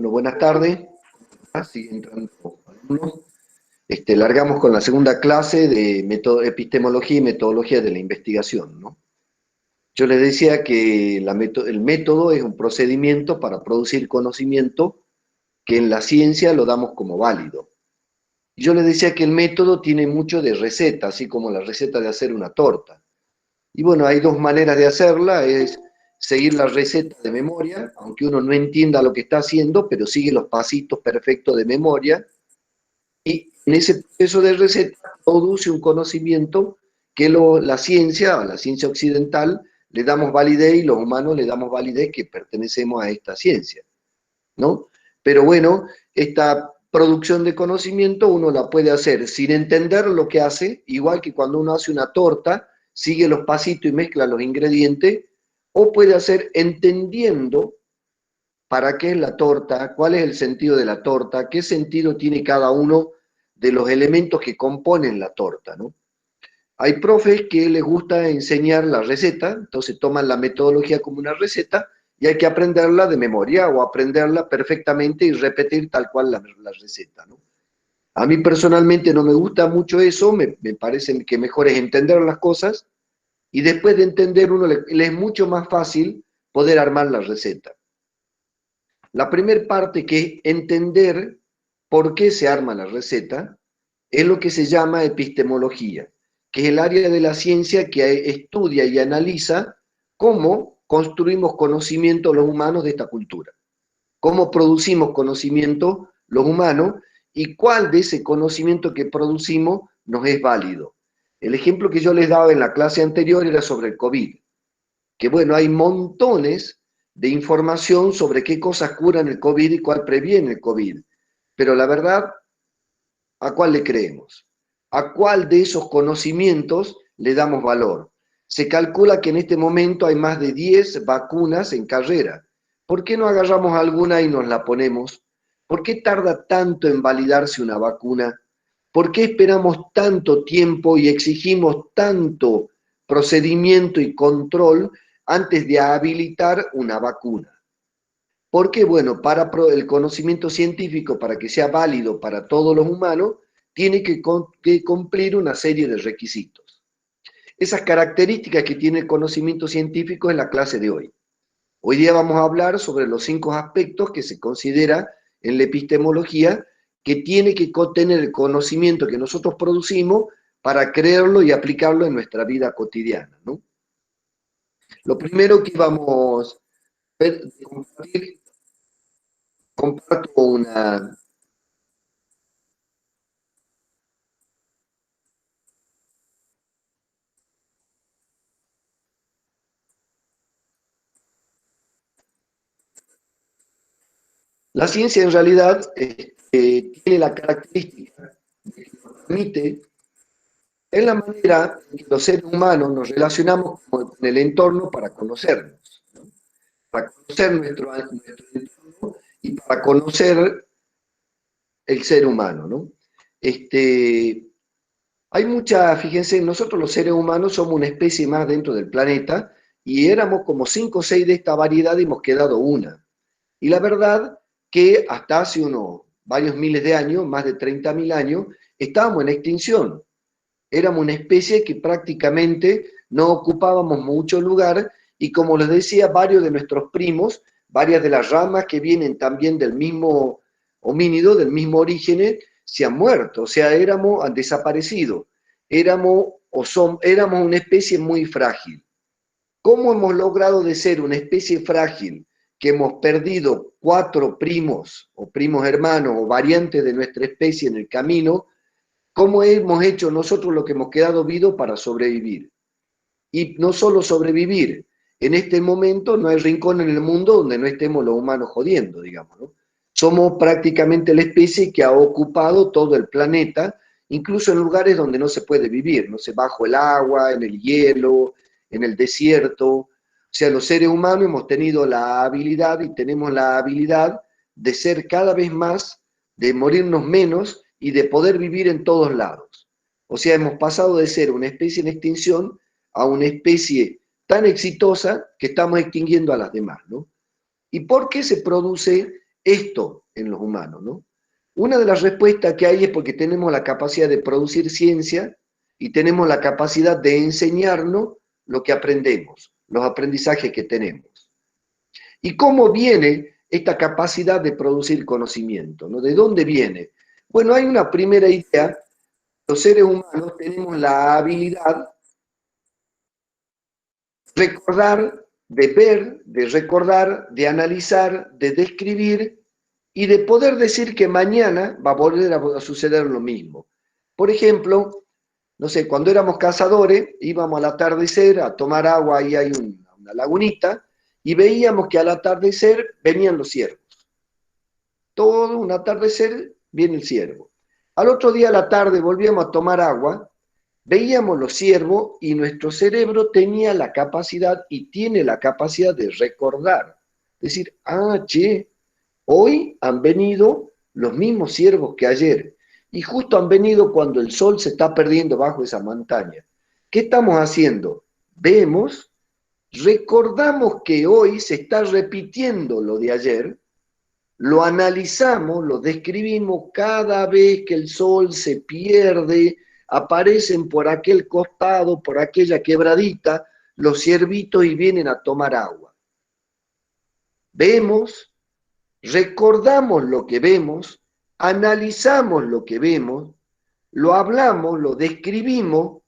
Bueno, buenas tardes. Siguen entrando alumnos. Largamos con la segunda clase de epistemología y metodología de la investigación, ¿no? Yo les decía que el método es un procedimiento para producir conocimiento que en la ciencia lo damos como válido. Y yo les decía que el método tiene mucho de receta, así como la receta de hacer una torta. Y bueno, hay dos maneras de hacerla, es seguir la receta de memoria, aunque uno no entienda lo que está haciendo, pero sigue los pasitos perfectos de memoria, y en ese proceso de receta produce un conocimiento que la ciencia occidental, le damos validez y los humanos le damos validez que pertenecemos a esta ciencia, ¿no? Pero bueno, esta producción de conocimiento uno la puede hacer sin entender lo que hace, igual que cuando uno hace una torta, sigue los pasitos y mezcla los ingredientes, o puede hacer entendiendo para qué es la torta, cuál es el sentido de la torta, qué sentido tiene cada uno de los elementos que componen la torta, ¿no? Hay profes que les gusta enseñar la receta, entonces toman la metodología como una receta y hay que aprenderla de memoria o aprenderla perfectamente y repetir tal cual la receta, ¿no? A mí personalmente no me gusta mucho eso, me parece que mejor es entender las cosas y después de entender uno le es mucho más fácil poder armar la receta. La primera parte, que es entender por qué se arma la receta, es lo que se llama epistemología, que es el área de la ciencia que estudia y analiza cómo construimos conocimiento los humanos de esta cultura, cómo producimos conocimiento los humanos y cuál de ese conocimiento que producimos nos es válido. El ejemplo que yo les daba en la clase anterior era sobre el COVID, que bueno, hay montones de información sobre qué cosas curan el COVID y cuál previene el COVID, pero la verdad, ¿a cuál le creemos? ¿A cuál de esos conocimientos le damos valor? Se calcula que en este momento hay más de 10 vacunas en carrera. ¿Por qué no agarramos alguna y nos la ponemos? ¿Por qué tarda tanto en validarse una vacuna? ¿Por qué esperamos tanto tiempo y exigimos tanto procedimiento y control antes de habilitar una vacuna? Porque, bueno, para el conocimiento científico, para que sea válido para todos los humanos, tiene que cumplir una serie de requisitos. Esas características que tiene el conocimiento científico en la clase de hoy. Hoy día vamos a hablar sobre los 5 aspectos que se considera en la epistemología que tiene que contener el conocimiento que nosotros producimos para creerlo y aplicarlo en nuestra vida cotidiana, ¿no? Lo primero que vamos a compartir, comparto una... La ciencia en realidad tiene la característica de que nos permite, en la manera en que los seres humanos nos relacionamos con el entorno para conocernos, ¿no? Para conocer nuestro entorno y para conocer el ser humano, ¿no? Hay fíjense, nosotros los seres humanos somos una especie más dentro del planeta y éramos como 5 o 6 de esta variedad y hemos quedado una. Y la verdad que hasta hace unos varios miles de años, más de 30.000 años, estábamos en extinción. Éramos una especie que prácticamente no ocupábamos mucho lugar y como les decía, varios de nuestros primos, varias de las ramas que vienen también del mismo homínido, del mismo origen, se han muerto, o sea, han desaparecido. Éramos una especie muy frágil. ¿Cómo hemos logrado de ser una especie frágil que hemos perdido 4 primos o primos hermanos o variantes de nuestra especie en el camino? ¿Cómo hemos hecho nosotros lo que hemos quedado vivos para sobrevivir? Y no solo sobrevivir, en este momento no hay rincón en el mundo donde no estemos los humanos jodiendo, digamos, ¿no? Somos prácticamente la especie que ha ocupado todo el planeta, incluso en lugares donde no se puede vivir, no sé, bajo el agua, en el hielo, en el desierto. O sea, los seres humanos hemos tenido la habilidad y tenemos la habilidad de ser cada vez más, de morirnos menos y de poder vivir en todos lados. O sea, hemos pasado de ser una especie en extinción a una especie tan exitosa que estamos extinguiendo a las demás, ¿no? ¿Y por qué se produce esto en los humanos, ¿no? Una de las respuestas que hay es porque tenemos la capacidad de producir ciencia y tenemos la capacidad de enseñarnos lo que aprendemos, los aprendizajes que tenemos. ¿Y cómo viene esta capacidad de producir conocimiento, ¿no? ¿De dónde viene? Bueno, hay una primera idea. Los seres humanos tenemos la habilidad de recordar, de ver, de recordar, de analizar, de describir y de poder decir que mañana va a volver a suceder lo mismo. Por ejemplo, no sé, cuando éramos cazadores, íbamos al atardecer a tomar agua, ahí hay una lagunita, y veíamos que al atardecer venían los ciervos. Todo un atardecer viene el ciervo. Al otro día a la tarde volvíamos a tomar agua, veíamos los ciervos y nuestro cerebro tenía la capacidad y tiene la capacidad de recordar. Decir, che, hoy han venido los mismos ciervos que ayer y justo han venido cuando el sol se está perdiendo bajo esa montaña. ¿Qué estamos haciendo? Vemos, recordamos que hoy se está repitiendo lo de ayer, lo analizamos, lo describimos cada vez que el sol se pierde, aparecen por aquel costado, por aquella quebradita, los ciervitos y vienen a tomar agua. Vemos, recordamos lo que vemos, analizamos lo que vemos, lo hablamos, lo describimos,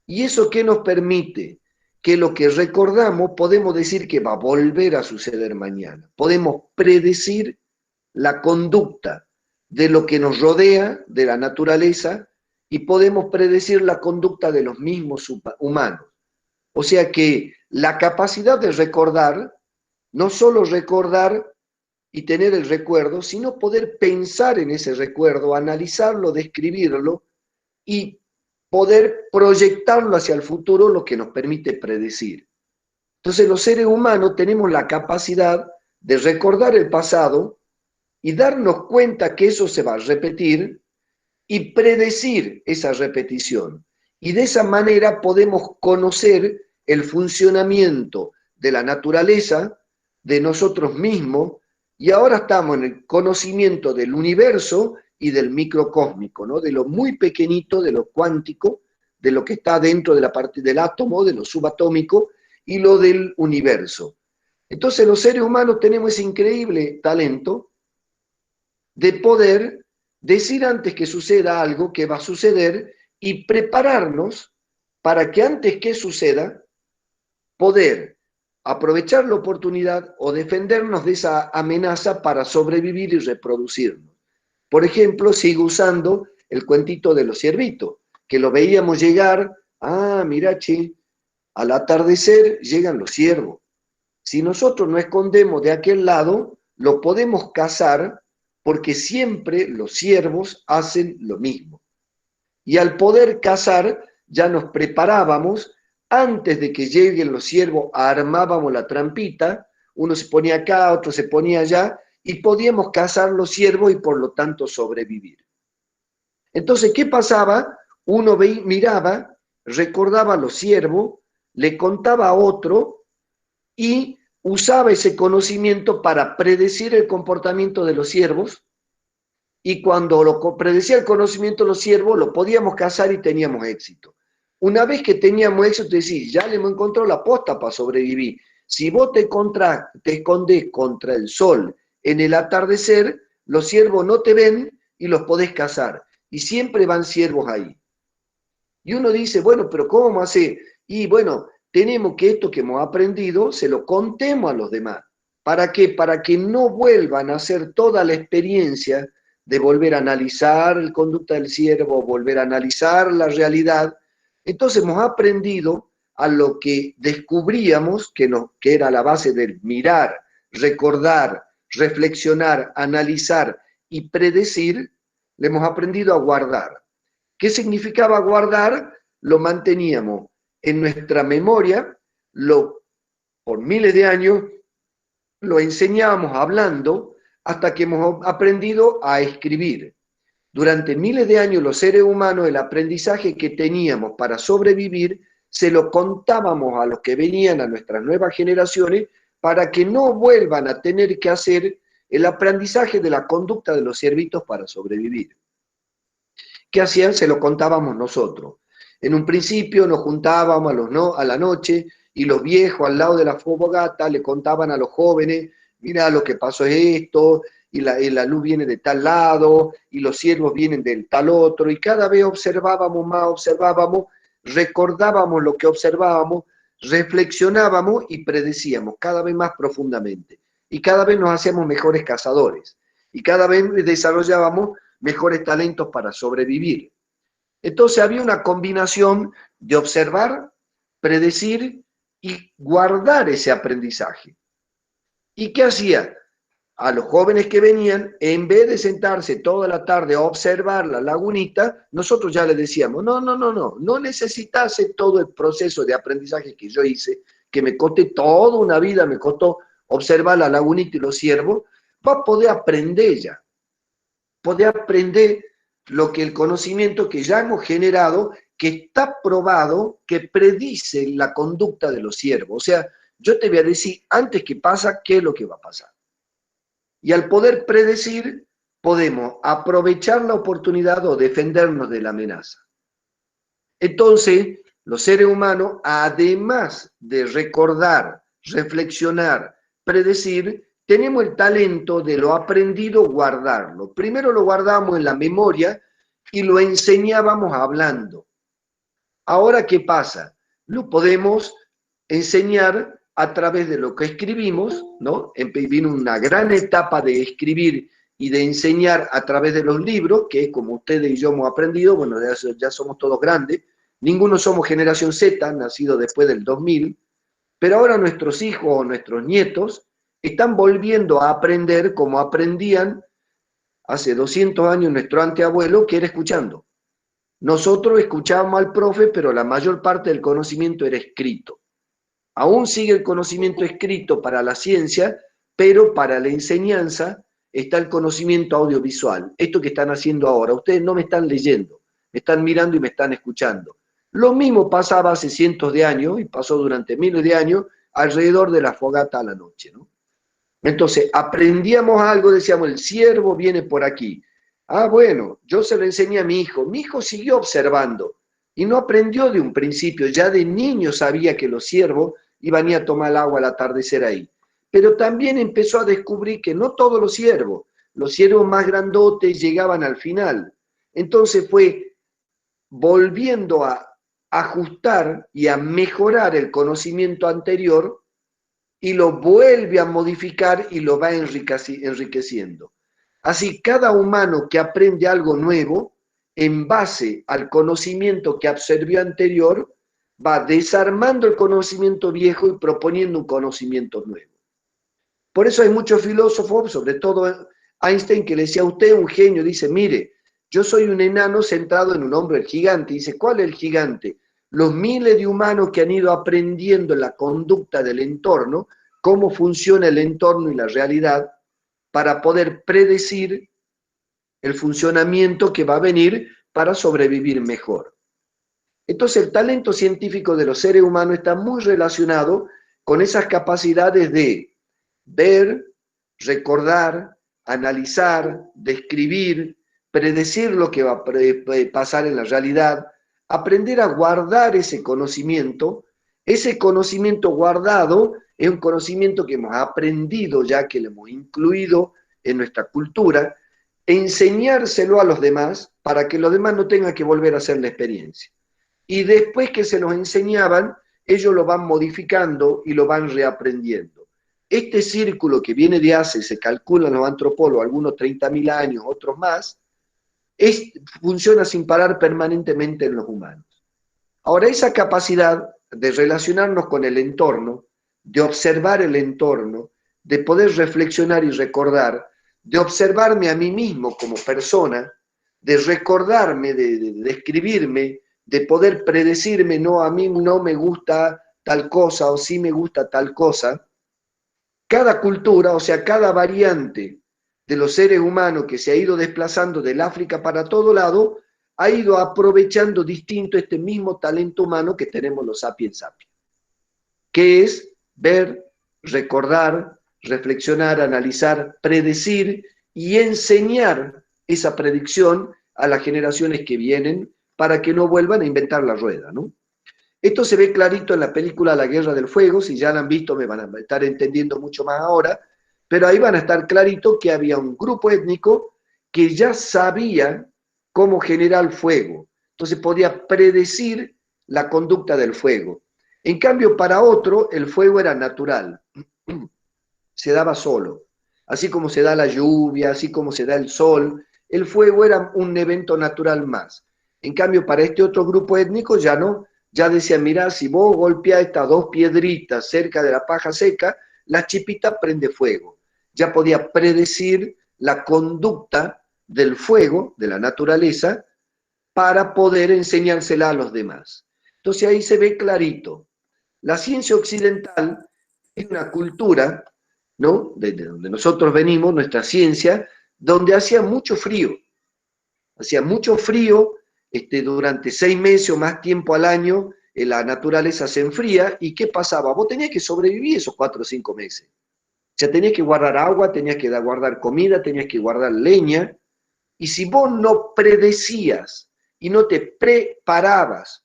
y eso ¿qué nos permite? Que lo que recordamos podemos decir que va a volver a suceder mañana. Podemos predecir la conducta de lo que nos rodea, de la naturaleza, y podemos predecir la conducta de los mismos humanos. O sea que la capacidad de recordar, no solo recordar y tener el recuerdo, sino poder pensar en ese recuerdo, analizarlo, describirlo y poder proyectarlo hacia el futuro, lo que nos permite predecir. Entonces los seres humanos tenemos la capacidad de recordar el pasado y darnos cuenta que eso se va a repetir y predecir esa repetición. Y de esa manera podemos conocer el funcionamiento de la naturaleza, de nosotros mismos, y ahora estamos en el conocimiento del universo y del microcósmico, ¿no? De lo muy pequeñito, de lo cuántico, de lo que está dentro de la parte del átomo, de lo subatómico, y lo del universo. Entonces los seres humanos tenemos ese increíble talento de poder decir antes que suceda algo que va a suceder y prepararnos para que antes que suceda, poder aprovechar la oportunidad o defendernos de esa amenaza para sobrevivir y reproducirnos. Por ejemplo, sigo usando el cuentito de los ciervitos, que lo veíamos llegar, mira, che, al atardecer llegan los ciervos. Si nosotros nos escondemos de aquel lado, lo podemos cazar porque siempre los ciervos hacen lo mismo. Y al poder cazar, ya nos preparábamos, antes de que lleguen los ciervos, armábamos la trampita, uno se ponía acá, otro se ponía allá, y podíamos cazar los ciervos y por lo tanto sobrevivir. Entonces, ¿qué pasaba? Uno miraba, recordaba a los ciervos, le contaba a otro y usaba ese conocimiento para predecir el comportamiento de los ciervos, y cuando lo predecía el conocimiento de los ciervos, lo podíamos cazar y teníamos éxito. Una vez que teníamos éxito, decís, ya le hemos encontrado la posta para sobrevivir. Si vos te escondés contra el sol en el atardecer, los ciervos no te ven y los podés cazar. Y siempre van ciervos ahí. Y uno dice, bueno, pero ¿cómo vamos a hacer? Y bueno, tenemos que esto que hemos aprendido, se lo contemos a los demás. ¿Para qué? Para que no vuelvan a hacer toda la experiencia de volver a analizar la conducta del ciervo, volver a analizar la realidad. Entonces hemos aprendido a lo que descubríamos, que era la base del mirar, recordar, reflexionar, analizar y predecir, le hemos aprendido a guardar. ¿Qué significaba guardar? Lo manteníamos en nuestra memoria, por miles de años, lo enseñábamos hablando hasta que hemos aprendido a escribir. Durante miles de años los seres humanos, el aprendizaje que teníamos para sobrevivir, se lo contábamos a los que venían, a nuestras nuevas generaciones, para que no vuelvan a tener que hacer el aprendizaje de la conducta de los ciervitos para sobrevivir. ¿Qué hacían? Se lo contábamos nosotros. En un principio nos juntábamos a la noche y los viejos al lado de la fogata le contaban a los jóvenes, mira, lo que pasó es esto, y la luz viene de tal lado, y los ciervos vienen del tal otro, y cada vez observábamos más, observábamos, recordábamos lo que observábamos, reflexionábamos y predecíamos cada vez más profundamente. Y cada vez nos hacíamos mejores cazadores, y cada vez desarrollábamos mejores talentos para sobrevivir. Entonces había una combinación de observar, predecir y guardar ese aprendizaje. ¿Y qué hacía? A los jóvenes que venían, en vez de sentarse toda la tarde a observar la lagunita, nosotros ya les decíamos, no necesitas hacer todo el proceso de aprendizaje que yo hice, que me costó toda una vida, me costó observar la lagunita y los ciervos, va a poder aprender ya. Poder aprender lo que el conocimiento que ya hemos generado, que está probado, que predice la conducta de los ciervos. O sea, yo te voy a decir antes que pasa qué es lo que va a pasar. Y al poder predecir, podemos aprovechar la oportunidad o defendernos de la amenaza. Entonces, los seres humanos, además de recordar, reflexionar, predecir, tenemos el talento de lo aprendido guardarlo. Primero lo guardábamos en la memoria y lo enseñábamos hablando. Ahora, ¿qué pasa? Lo podemos enseñar a través de lo que escribimos, ¿no? Vino una gran etapa de escribir y de enseñar a través de los libros, que como ustedes y yo hemos aprendido, bueno, ya somos todos grandes, ninguno somos generación Z, nacido después del 2000, pero ahora nuestros hijos o nuestros nietos están volviendo a aprender como aprendían hace 200 años nuestro anteabuelo, que era escuchando. Nosotros escuchábamos al profe, pero la mayor parte del conocimiento era escrito. Aún sigue el conocimiento escrito para la ciencia, pero para la enseñanza está el conocimiento audiovisual. Esto que están haciendo ahora, ustedes no me están leyendo, me están mirando y me están escuchando. Lo mismo pasaba hace cientos de años y pasó durante miles de años alrededor de la fogata a la noche, ¿no? Entonces, aprendíamos algo, decíamos, el ciervo viene por aquí. Ah, bueno, yo se lo enseñé a mi hijo siguió observando y no aprendió de un principio, ya de niño sabía que los ciervos iban a ir a tomar el agua al atardecer ahí. Pero también empezó a descubrir que no todos los ciervos más grandotes llegaban al final. Entonces fue volviendo a ajustar y a mejorar el conocimiento anterior y lo vuelve a modificar y lo va enriqueciendo. Así, cada humano que aprende algo nuevo, en base al conocimiento que absorbió anterior, va desarmando el conocimiento viejo y proponiendo un conocimiento nuevo. Por eso hay muchos filósofos, sobre todo Einstein, que le decía a usted, un genio, dice, mire, yo soy un enano centrado en un hombre gigante. Dice, ¿cuál es el gigante? Los miles de humanos que han ido aprendiendo la conducta del entorno, cómo funciona el entorno y la realidad, para poder predecir el funcionamiento que va a venir para sobrevivir mejor. Entonces el talento científico de los seres humanos está muy relacionado con esas capacidades de ver, recordar, analizar, describir, predecir lo que va a pasar en la realidad, aprender a guardar ese conocimiento guardado es un conocimiento que hemos aprendido ya, que lo hemos incluido en nuestra cultura, enseñárselo a los demás para que los demás no tengan que volver a hacer la experiencia. Y después que se los enseñaban, ellos lo van modificando y lo van reaprendiendo. Este círculo que viene de hace, se calculan los antropólogos, algunos 30.000 años, otros más, funciona sin parar permanentemente en los humanos. Ahora, esa capacidad de relacionarnos con el entorno, de observar el entorno, de poder reflexionar y recordar, de observarme a mí mismo como persona, de recordarme, de describirme, de poder predecirme, no, a mí no me gusta tal cosa o sí me gusta tal cosa. Cada cultura, o sea, cada variante de los seres humanos que se ha ido desplazando del África para todo lado, ha ido aprovechando distinto este mismo talento humano que tenemos los sapiens sapiens, que es ver, recordar, reflexionar, analizar, predecir y enseñar esa predicción a las generaciones que vienen para que no vuelvan a inventar la rueda, ¿no? Esto se ve clarito en la película La Guerra del Fuego. Si ya la han visto me van a estar entendiendo mucho más ahora, pero ahí van a estar clarito que había un grupo étnico que ya sabía cómo generar fuego, entonces podía predecir la conducta del fuego. En cambio, para otro, el fuego era natural, se daba solo, así como se da la lluvia, así como se da el sol, el fuego era un evento natural más. En cambio, para este otro grupo étnico ya no, ya decían, mirá, si vos golpeás estas dos piedritas cerca de la paja seca, la chipita prende fuego. Ya podía predecir la conducta del fuego, de la naturaleza, para poder enseñársela a los demás. Entonces ahí se ve clarito. La ciencia occidental es una cultura, ¿no? De donde nosotros venimos, nuestra ciencia, donde hacía mucho frío. Hacía mucho frío, durante 6 meses o más tiempo al año, la naturaleza se enfría, ¿y qué pasaba? Vos tenías que sobrevivir esos 4 o 5 meses. O sea, tenías que guardar agua, tenías que guardar comida, tenías que guardar leña, y si vos no predecías y no te preparabas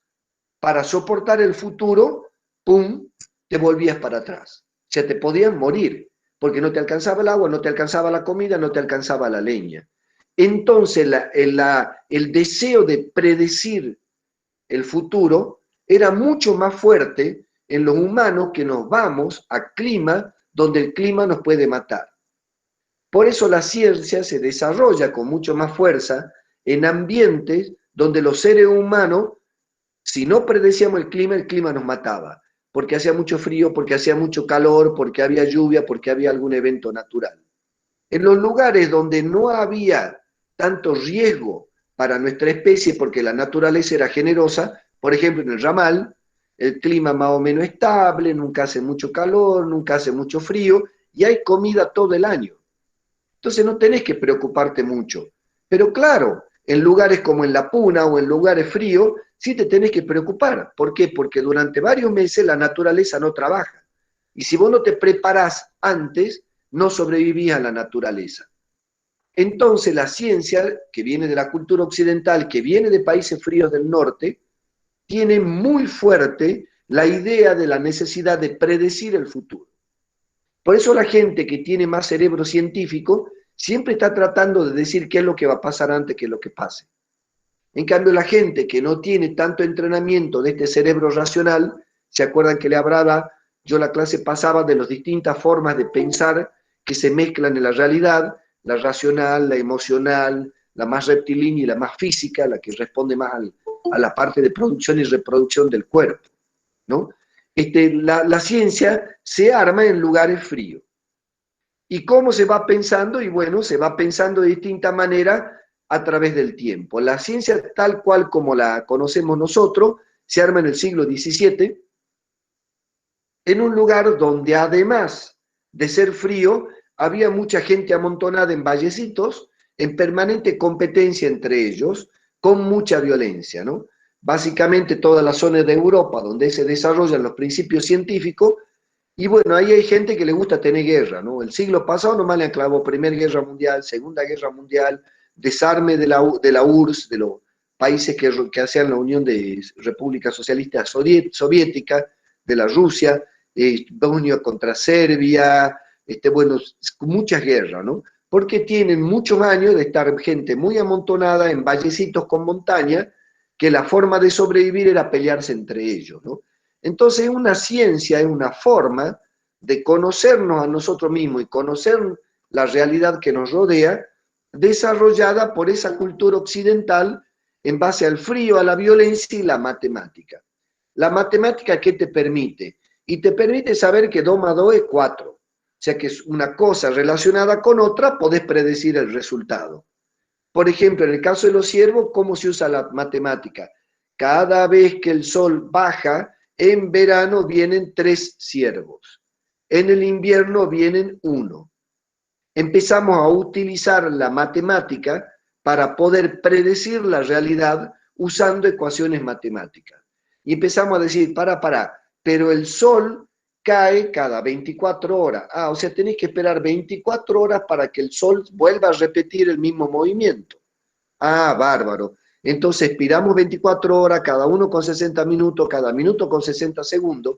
para soportar el futuro, ¡pum!, te volvías para atrás. O sea, te podían morir, porque no te alcanzaba el agua, no te alcanzaba la comida, no te alcanzaba la leña. Entonces, el deseo de predecir el futuro era mucho más fuerte en los humanos que nos vamos a clima donde el clima nos puede matar. Por eso la ciencia se desarrolla con mucho más fuerza en ambientes donde los seres humanos, si no predecíamos el clima nos mataba, porque hacía mucho frío, porque hacía mucho calor, porque había lluvia, porque había algún evento natural. En los lugares donde no había tanto riesgo para nuestra especie, porque la naturaleza era generosa, por ejemplo en el Ramal, el clima más o menos estable, nunca hace mucho calor, nunca hace mucho frío, y hay comida todo el año. Entonces no tenés que preocuparte mucho. Pero claro, en lugares como en la Puna o en lugares fríos, sí te tenés que preocupar. ¿Por qué? Porque durante varios meses la naturaleza no trabaja. Y si vos no te preparás antes, no sobrevivís a la naturaleza. Entonces la ciencia, que viene de la cultura occidental, que viene de países fríos del norte, tiene muy fuerte la idea de la necesidad de predecir el futuro. Por eso la gente que tiene más cerebro científico siempre está tratando de decir qué es lo que va a pasar antes que lo que pase. En cambio, la gente que no tiene tanto entrenamiento de este cerebro racional, ¿se acuerdan que le hablaba? Yo la clase pasaba de las distintas formas de pensar que se mezclan en la realidad, la racional, la emocional, la más reptilínea y la más física, la que responde más a la parte de producción y reproducción del cuerpo, ¿no? La ciencia se arma en lugares fríos. ¿Y cómo se va pensando? Y bueno, se va pensando de distinta manera a través del tiempo. La ciencia tal cual como la conocemos nosotros se arma en el siglo XVII, en un lugar donde además de ser frío, había mucha gente amontonada en vallecitos, en permanente competencia entre ellos, con mucha violencia, ¿no? Básicamente toda la zona de Europa donde se desarrollan los principios científicos, y bueno, ahí hay gente que le gusta tener guerra, ¿no? El siglo pasado nomás le enclavó Primera Guerra Mundial, Segunda Guerra Mundial, desarme de la URSS, de los países que hacían la Unión de Repúblicas Socialistas Soviéticas, de la Rusia, Bosnia contra Serbia, bueno, muchas guerras, ¿no? Porque tienen muchos años de estar gente muy amontonada en vallecitos con montaña, que la forma de sobrevivir era pelearse entre ellos, ¿no? Entonces es una ciencia, es una forma de conocernos a nosotros mismos y conocer la realidad que nos rodea, desarrollada por esa cultura occidental en base al frío, a la violencia y la matemática. La matemática, ¿qué te permite? Y te permite saber que 2 más 2 es 4. O sea que es una cosa relacionada con otra, podés predecir el resultado. Por ejemplo, en el caso de los ciervos, ¿cómo se usa la matemática? Cada vez que el sol baja, en verano vienen 3 ciervos. En el invierno vienen 1. Empezamos a utilizar la matemática para poder predecir la realidad usando ecuaciones matemáticas. Y empezamos a decir, pero el sol cae cada 24 horas. O sea, tenés que esperar 24 horas para que el Sol vuelva a repetir el mismo movimiento. Bárbaro. Entonces, expiramos 24 horas, cada uno con 60 minutos, cada minuto con 60 segundos.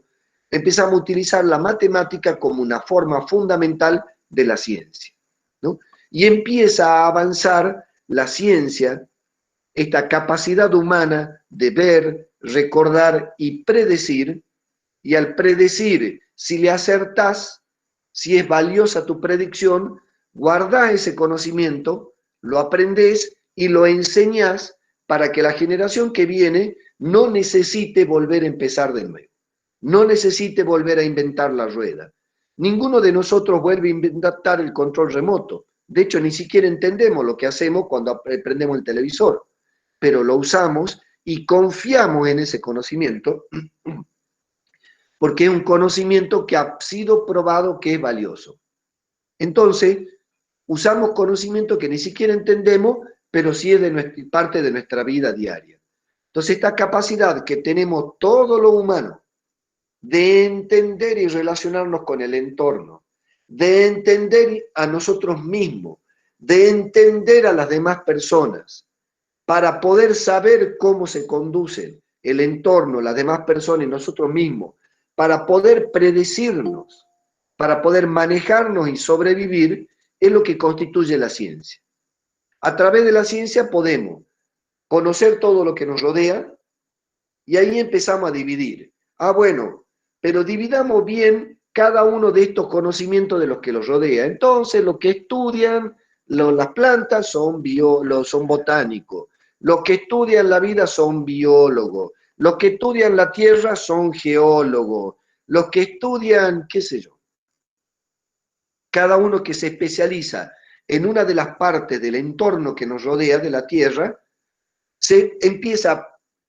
Empezamos a utilizar la matemática como una forma fundamental de la ciencia, ¿no? Y empieza a avanzar la ciencia, esta capacidad humana de ver, recordar y predecir, y al predecir, si le acertás, si es valiosa tu predicción, guardás ese conocimiento, lo aprendés y lo enseñás para que la generación que viene no necesite volver a empezar de nuevo, no necesite volver a inventar la rueda. Ninguno de nosotros vuelve a inventar el control remoto. De hecho, ni siquiera entendemos lo que hacemos cuando prendemos el televisor, pero lo usamos y confiamos en ese conocimiento porque es un conocimiento que ha sido probado que es valioso. Entonces, usamos conocimiento que ni siquiera entendemos, pero sí es parte de nuestra vida diaria. Entonces, esta capacidad que tenemos todo lo humano de entender y relacionarnos con el entorno, de entender a nosotros mismos, de entender a las demás personas, para poder saber cómo se conducen el entorno, las demás personas y nosotros mismos, para poder predecirnos, para poder manejarnos y sobrevivir, es lo que constituye la ciencia. A través de la ciencia podemos conocer todo lo que nos rodea y ahí empezamos a dividir. Bueno, pero dividamos bien cada uno de estos conocimientos de los que los rodea. Entonces, lo que estudian las plantas son botánicos, los que estudian la vida son biólogos, los que estudian la tierra son geólogos, los que estudian, qué sé yo, cada uno que se especializa en una de las partes del entorno que nos rodea de la tierra, se empieza a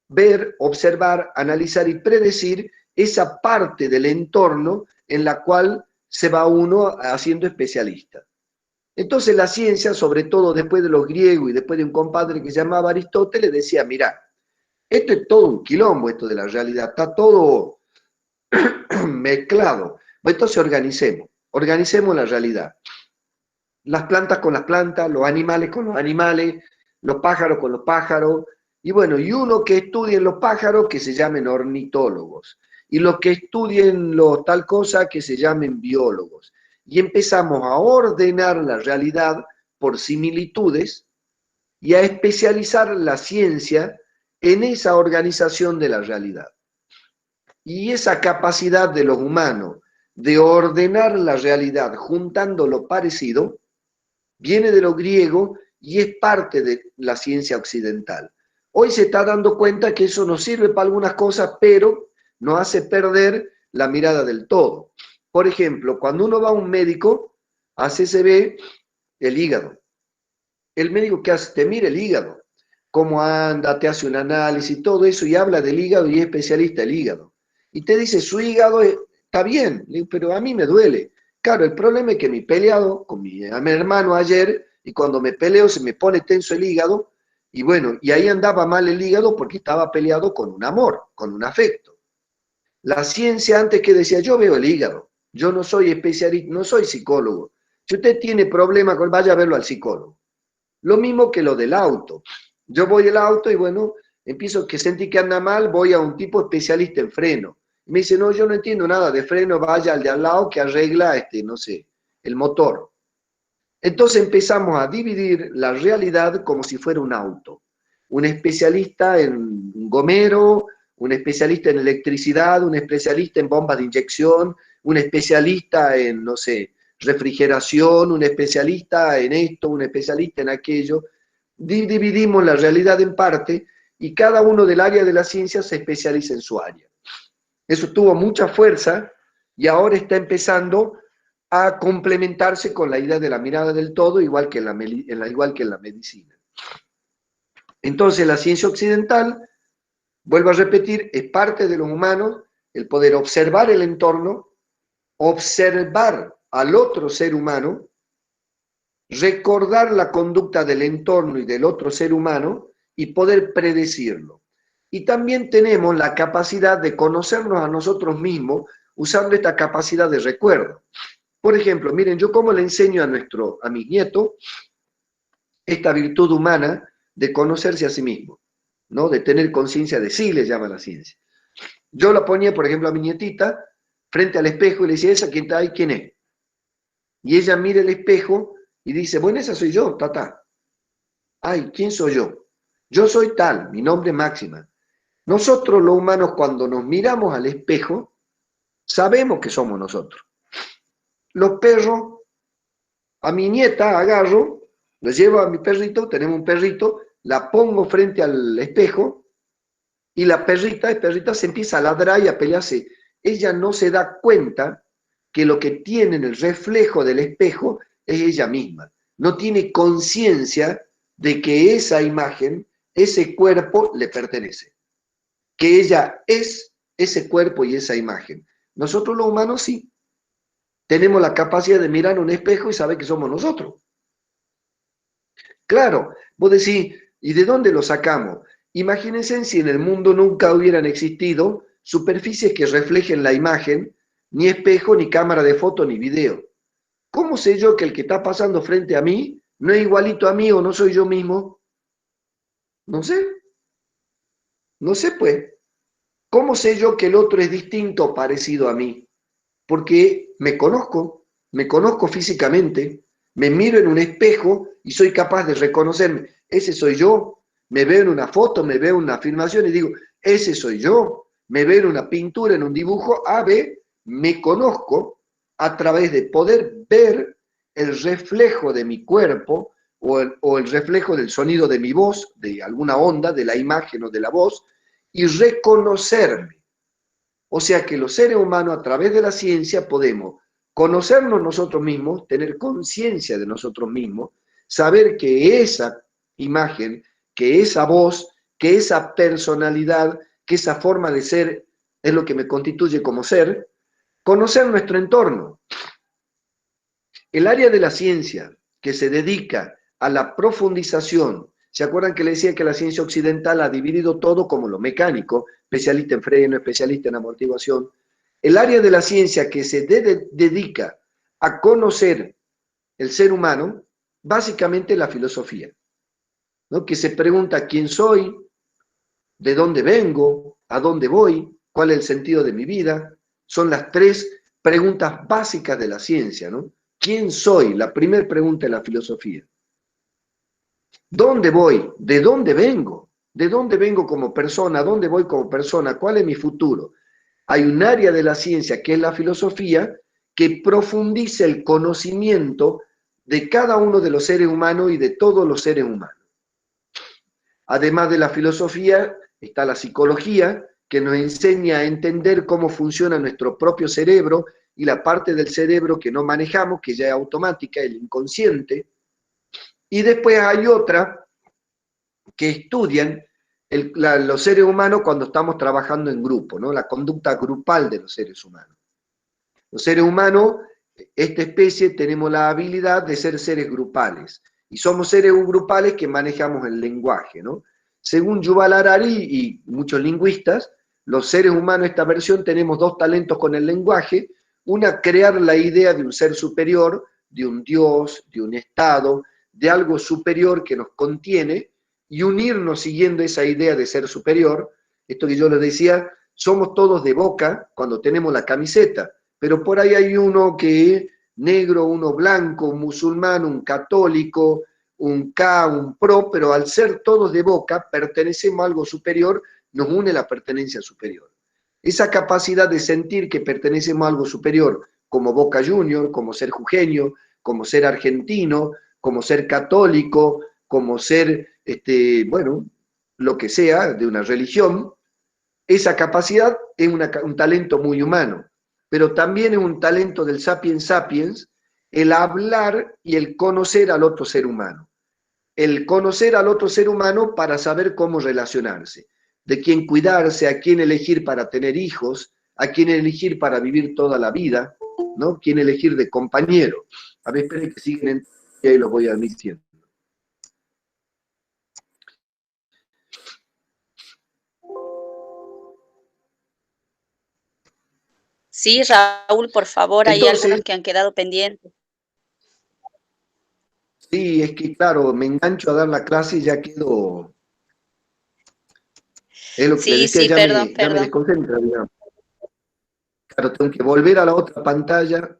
ver, observar, analizar y predecir esa parte del entorno en la cual se va uno haciendo especialista. Entonces la ciencia, sobre todo después de los griegos y después de un compadre que se llamaba Aristóteles, decía, mirá, esto es todo un quilombo, esto de la realidad, está todo mezclado. Entonces organicemos la realidad. Las plantas con las plantas, los animales con los animales, los pájaros con los pájaros, y bueno, y uno que estudien los pájaros que se llamen ornitólogos, y los que estudien tal cosa que se llamen biólogos. Y empezamos a ordenar la realidad por similitudes y a especializar la ciencia en esa organización de la realidad. Y esa capacidad de los humanos de ordenar la realidad juntando lo parecido, viene de lo griego y es parte de la ciencia occidental. Hoy se está dando cuenta que eso nos sirve para algunas cosas, pero nos hace perder la mirada del todo. Por ejemplo, cuando uno va a un médico, se ve el hígado. El médico, ¿qué hace? Te mira el hígado, cómo anda, te hace un análisis, y todo eso, y habla del hígado y es especialista del hígado. Y te dice, su hígado está bien, pero a mí me duele. Claro, el problema es que me he peleado con mi hermano ayer, y cuando me peleo se me pone tenso el hígado, y bueno, y ahí andaba mal el hígado porque estaba peleado con un amor, con un afecto. La ciencia antes que decía, yo veo el hígado, yo no soy especialista, no soy psicólogo. Si usted tiene problema con vaya a verlo al psicólogo. Lo mismo que lo del auto. Yo voy al auto y bueno, empiezo que sentí que anda mal, voy a un tipo especialista en freno. Y me dice, no, yo no entiendo nada de freno, vaya al de al lado que arregla, no sé, el motor. Entonces empezamos a dividir la realidad como si fuera un auto. Un especialista en gomero, un especialista en electricidad, un especialista en bombas de inyección, un especialista en, no sé, refrigeración, un especialista en esto, un especialista en aquello. Dividimos la realidad en parte y cada uno del área de la ciencia se especializa en su área. Eso tuvo mucha fuerza y ahora está empezando a complementarse con la idea de la mirada del todo, igual que en la medicina. Entonces la ciencia occidental, vuelvo a repetir, es parte de los humanos el poder observar el entorno, observar al otro ser humano, recordar la conducta del entorno y del otro ser humano y poder predecirlo. Y también tenemos la capacidad de conocernos a nosotros mismos usando esta capacidad de recuerdo. Por ejemplo, miren, yo cómo le enseño a mis nietos esta virtud humana de conocerse a sí mismo, ¿no? De tener conciencia de sí, le llama la ciencia. Yo la ponía, por ejemplo, a mi nietita frente al espejo y le decía, ¿esa quién está ahí? ¿Quién es? Y ella mira el espejo y dice, bueno, esa soy yo, tata. Ay, ¿quién soy yo? Yo soy tal, mi nombre es Máxima. Nosotros los humanos cuando nos miramos al espejo, sabemos que somos nosotros. Los perros, a mi nieta agarro, lo llevo a mi perrito, tenemos un perrito, la pongo frente al espejo y la perrita se empieza a ladrar y a pelearse. Ella no se da cuenta que lo que tiene en el reflejo del espejo es ella misma. No tiene conciencia de que esa imagen, ese cuerpo le pertenece. Que ella es ese cuerpo y esa imagen. Nosotros los humanos sí. Tenemos la capacidad de mirar un espejo y saber que somos nosotros. Claro, vos decís, ¿y de dónde lo sacamos? Imagínense si en el mundo nunca hubieran existido superficies que reflejen la imagen, ni espejo, ni cámara de foto, ni video. ¿Cómo sé yo que el que está pasando frente a mí no es igualito a mí o no soy yo mismo? No sé, no sé pues. ¿Cómo sé yo que el otro es distinto o parecido a mí? Porque me conozco físicamente, me miro en un espejo y soy capaz de reconocerme. Ese soy yo. Me veo en una foto, me veo en una filmación y digo, ese soy yo. Me veo en una pintura, en un dibujo, me conozco a través de poder ver el reflejo de mi cuerpo o el reflejo del sonido de mi voz, de alguna onda, de la imagen o de la voz, y reconocerme. O sea que los seres humanos a través de la ciencia podemos conocernos nosotros mismos, tener conciencia de nosotros mismos, saber que esa imagen, que esa voz, que esa personalidad, que esa forma de ser es lo que me constituye como ser, conocer nuestro entorno. El área de la ciencia que se dedica a la profundización, ¿se acuerdan que le decía que la ciencia occidental ha dividido todo como lo mecánico, especialista en freno, especialista en amortiguación? El área de la ciencia que se dedica a conocer el ser humano, básicamente la filosofía, ¿no? Que se pregunta quién soy, de dónde vengo, a dónde voy, cuál es el sentido de mi vida. Son las tres preguntas básicas de la ciencia, ¿no? ¿Quién soy? La primera pregunta de la filosofía. ¿Dónde voy? ¿De dónde vengo? ¿De dónde vengo como persona? ¿A dónde voy como persona? ¿Cuál es mi futuro? Hay un área de la ciencia que es la filosofía que profundiza el conocimiento de cada uno de los seres humanos y de todos los seres humanos. Además de la filosofía, está la psicología, que nos enseña a entender cómo funciona nuestro propio cerebro y la parte del cerebro que no manejamos, que ya es automática, el inconsciente. Y después hay otra que estudian los seres humanos cuando estamos trabajando en grupo, ¿no? La conducta grupal de los seres humanos. Los seres humanos, esta especie, tenemos la habilidad de ser seres grupales. Y somos seres grupales que manejamos el lenguaje, ¿no? Según Yuval Harari y muchos lingüistas, los seres humanos, esta versión, tenemos dos talentos con el lenguaje. Una, crear la idea de un ser superior, de un Dios, de un Estado, de algo superior que nos contiene, y unirnos siguiendo esa idea de ser superior. Esto que yo les decía, somos todos de Boca cuando tenemos la camiseta, pero por ahí hay uno que es negro, uno blanco, un musulmán, un católico, un K, un pro, pero al ser todos de Boca, pertenecemos a algo superior, nos une la pertenencia superior. Esa capacidad de sentir que pertenecemos a algo superior, como Boca Junior, como ser jujeño, como ser argentino, como ser católico, como ser, bueno, lo que sea, de una religión, esa capacidad es un talento muy humano, pero también es un talento del sapiens sapiens el hablar y el conocer al otro ser humano. El conocer al otro ser humano para saber cómo relacionarse, de quién cuidarse, a quién elegir para tener hijos, a quién elegir para vivir toda la vida, ¿no? Quién elegir de compañero. A ver, esperen que siguen y ahí los voy admitiendo. Sí, Raúl, por favor, hay algunos Entonces, que han quedado pendientes. sí, es que claro, me engancho a dar la clase y ya quedo, es lo que le Sí, decía, sí, perdón, ya me perdón. desconcentra, digamos. Claro, tengo que volver a la otra pantalla.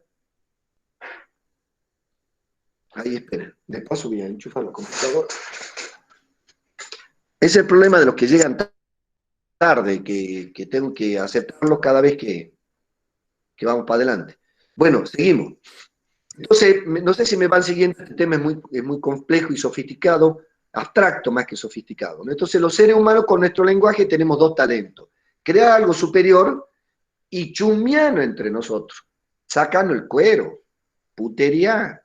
Ahí, espera, de paso voy a enchufar la computadora. Es el problema de los que llegan tarde, que tengo que aceptarlo cada vez que vamos para adelante. Bueno, seguimos. Entonces, no sé si me van siguiendo, este tema es muy complejo y sofisticado, abstracto más que sofisticado, ¿no? Entonces, los seres humanos con nuestro lenguaje tenemos dos talentos: crear algo superior y chumearnos entre nosotros, sacando el cuero, putería.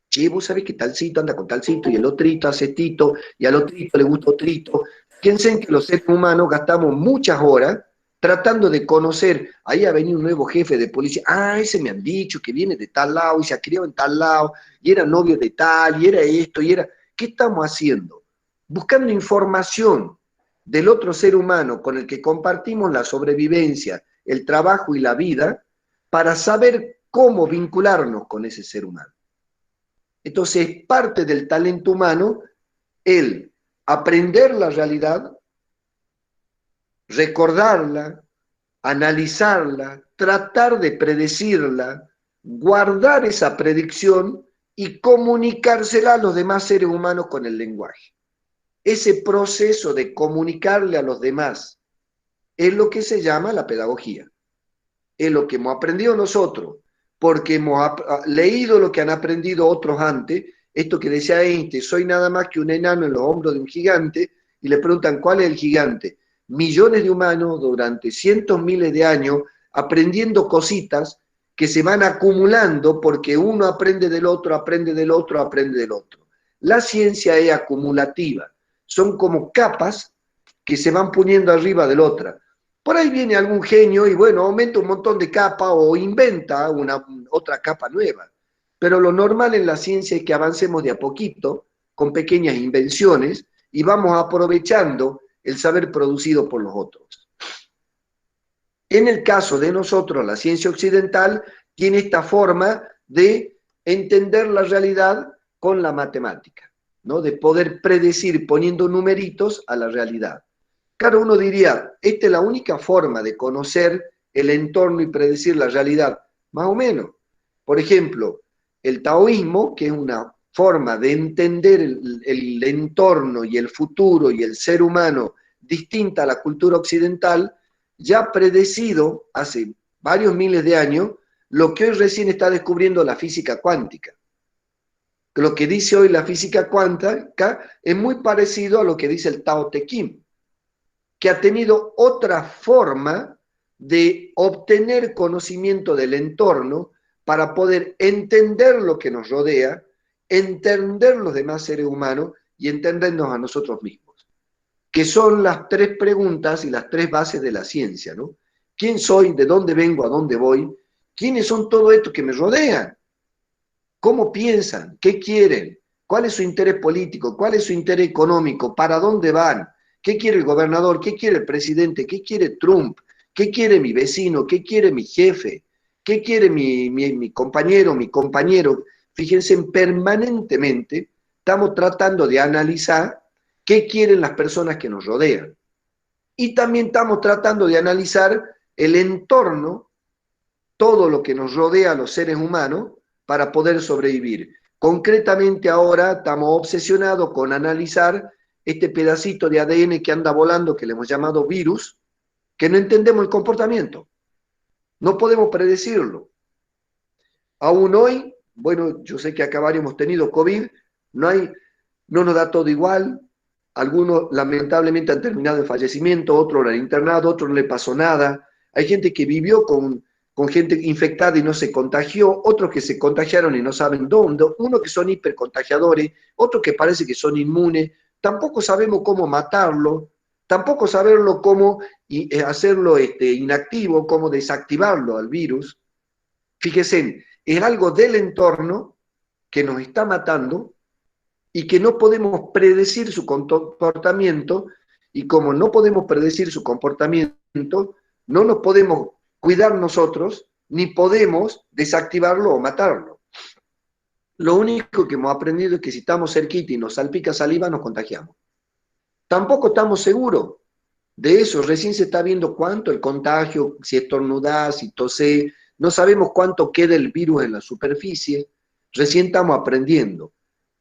Che, vos sabés que talcito anda con talcito y el otrito hace tito y al otrito le gusta otrito. Fíjense que los seres humanos gastamos muchas horas tratando de conocer. Ahí ha venido un nuevo jefe de policía. Ah, ese me han dicho que viene de tal lado y se ha criado en tal lado y era novio de tal y era esto y era. ¿Qué estamos haciendo? Buscando información del otro ser humano con el que compartimos la sobrevivencia, el trabajo y la vida para saber cómo vincularnos con ese ser humano. Entonces, parte del talento humano el aprender la realidad, recordarla, analizarla, tratar de predecirla, guardar esa predicción y comunicársela a los demás seres humanos con el lenguaje. Ese proceso de comunicarle a los demás es lo que se llama la pedagogía. Es lo que hemos aprendido nosotros, porque hemos leído lo que han aprendido otros antes. Esto que decía Einstein, soy nada más que un enano en los hombros de un gigante, y le preguntan, ¿cuál es el gigante? Millones de humanos durante cientos miles de años aprendiendo cositas que se van acumulando porque uno aprende del otro, aprende del otro, aprende del otro. La ciencia es acumulativa, son como capas que se van poniendo arriba de la otra. Por ahí viene algún genio y bueno, aumenta un montón de capas o inventa otra capa nueva. Pero lo normal en la ciencia es que avancemos de a poquito, con pequeñas invenciones, y vamos aprovechando el saber producido por los otros. En el caso de nosotros, la ciencia occidental tiene esta forma de entender la realidad con la matemática, ¿no? De poder predecir poniendo numeritos a la realidad. Claro, uno diría, esta es la única forma de conocer el entorno y predecir la realidad, más o menos. Por ejemplo, el taoísmo, que es una forma de entender el entorno y el futuro y el ser humano distinta a la cultura occidental, ya ha predecido hace varios miles de años lo que hoy recién está descubriendo la física cuántica. Lo que dice hoy la física cuántica es muy parecido a lo que dice el Tao Te Ching, que ha tenido otra forma de obtener conocimiento del entorno para poder entender lo que nos rodea, entender los demás seres humanos y entendernos a nosotros mismos, que son las tres preguntas y las tres bases de la ciencia, ¿no? ¿Quién soy? ¿De dónde vengo? ¿A dónde voy? ¿Quiénes son todos estos que me rodean? ¿Cómo piensan? ¿Qué quieren? ¿Cuál es su interés político? ¿Cuál es su interés económico? ¿Para dónde van? ¿Qué quiere el gobernador? ¿Qué quiere el presidente? ¿Qué quiere Trump? ¿Qué quiere mi vecino? ¿Qué quiere mi jefe? ¿Qué quiere mi compañero, mi compañero? Fíjense, permanentemente estamos tratando de analizar qué quieren las personas que nos rodean. Y también estamos tratando de analizar el entorno, todo lo que nos rodea a los seres humanos para poder sobrevivir. Concretamente ahora estamos obsesionados con analizar este pedacito de ADN que anda volando, que le hemos llamado virus, que no entendemos el comportamiento, no podemos predecirlo. Aún hoy, bueno, yo sé que acá varios hemos tenido COVID, no nos da todo igual, algunos lamentablemente han terminado en fallecimiento, otros lo han internado, otros no le pasó nada. Hay gente que vivió con gente infectada y no se contagió, otros que se contagiaron y no saben dónde, unos que son hipercontagiadores, otros que parece que son inmunes, tampoco sabemos cómo matarlo, tampoco sabemos cómo hacerlo inactivo, cómo desactivarlo al virus. Fíjense, es algo del entorno que nos está matando y que no podemos predecir su comportamiento, y como no podemos predecir su comportamiento, no nos podemos cuidar nosotros ni podemos desactivarlo o matarlo. Lo único que hemos aprendido es que si estamos cerquita y nos salpica saliva, nos contagiamos. Tampoco estamos seguros de eso. Recién se está viendo cuánto el contagio, si estornudás, si tosés, no sabemos cuánto queda el virus en la superficie. Recién estamos aprendiendo.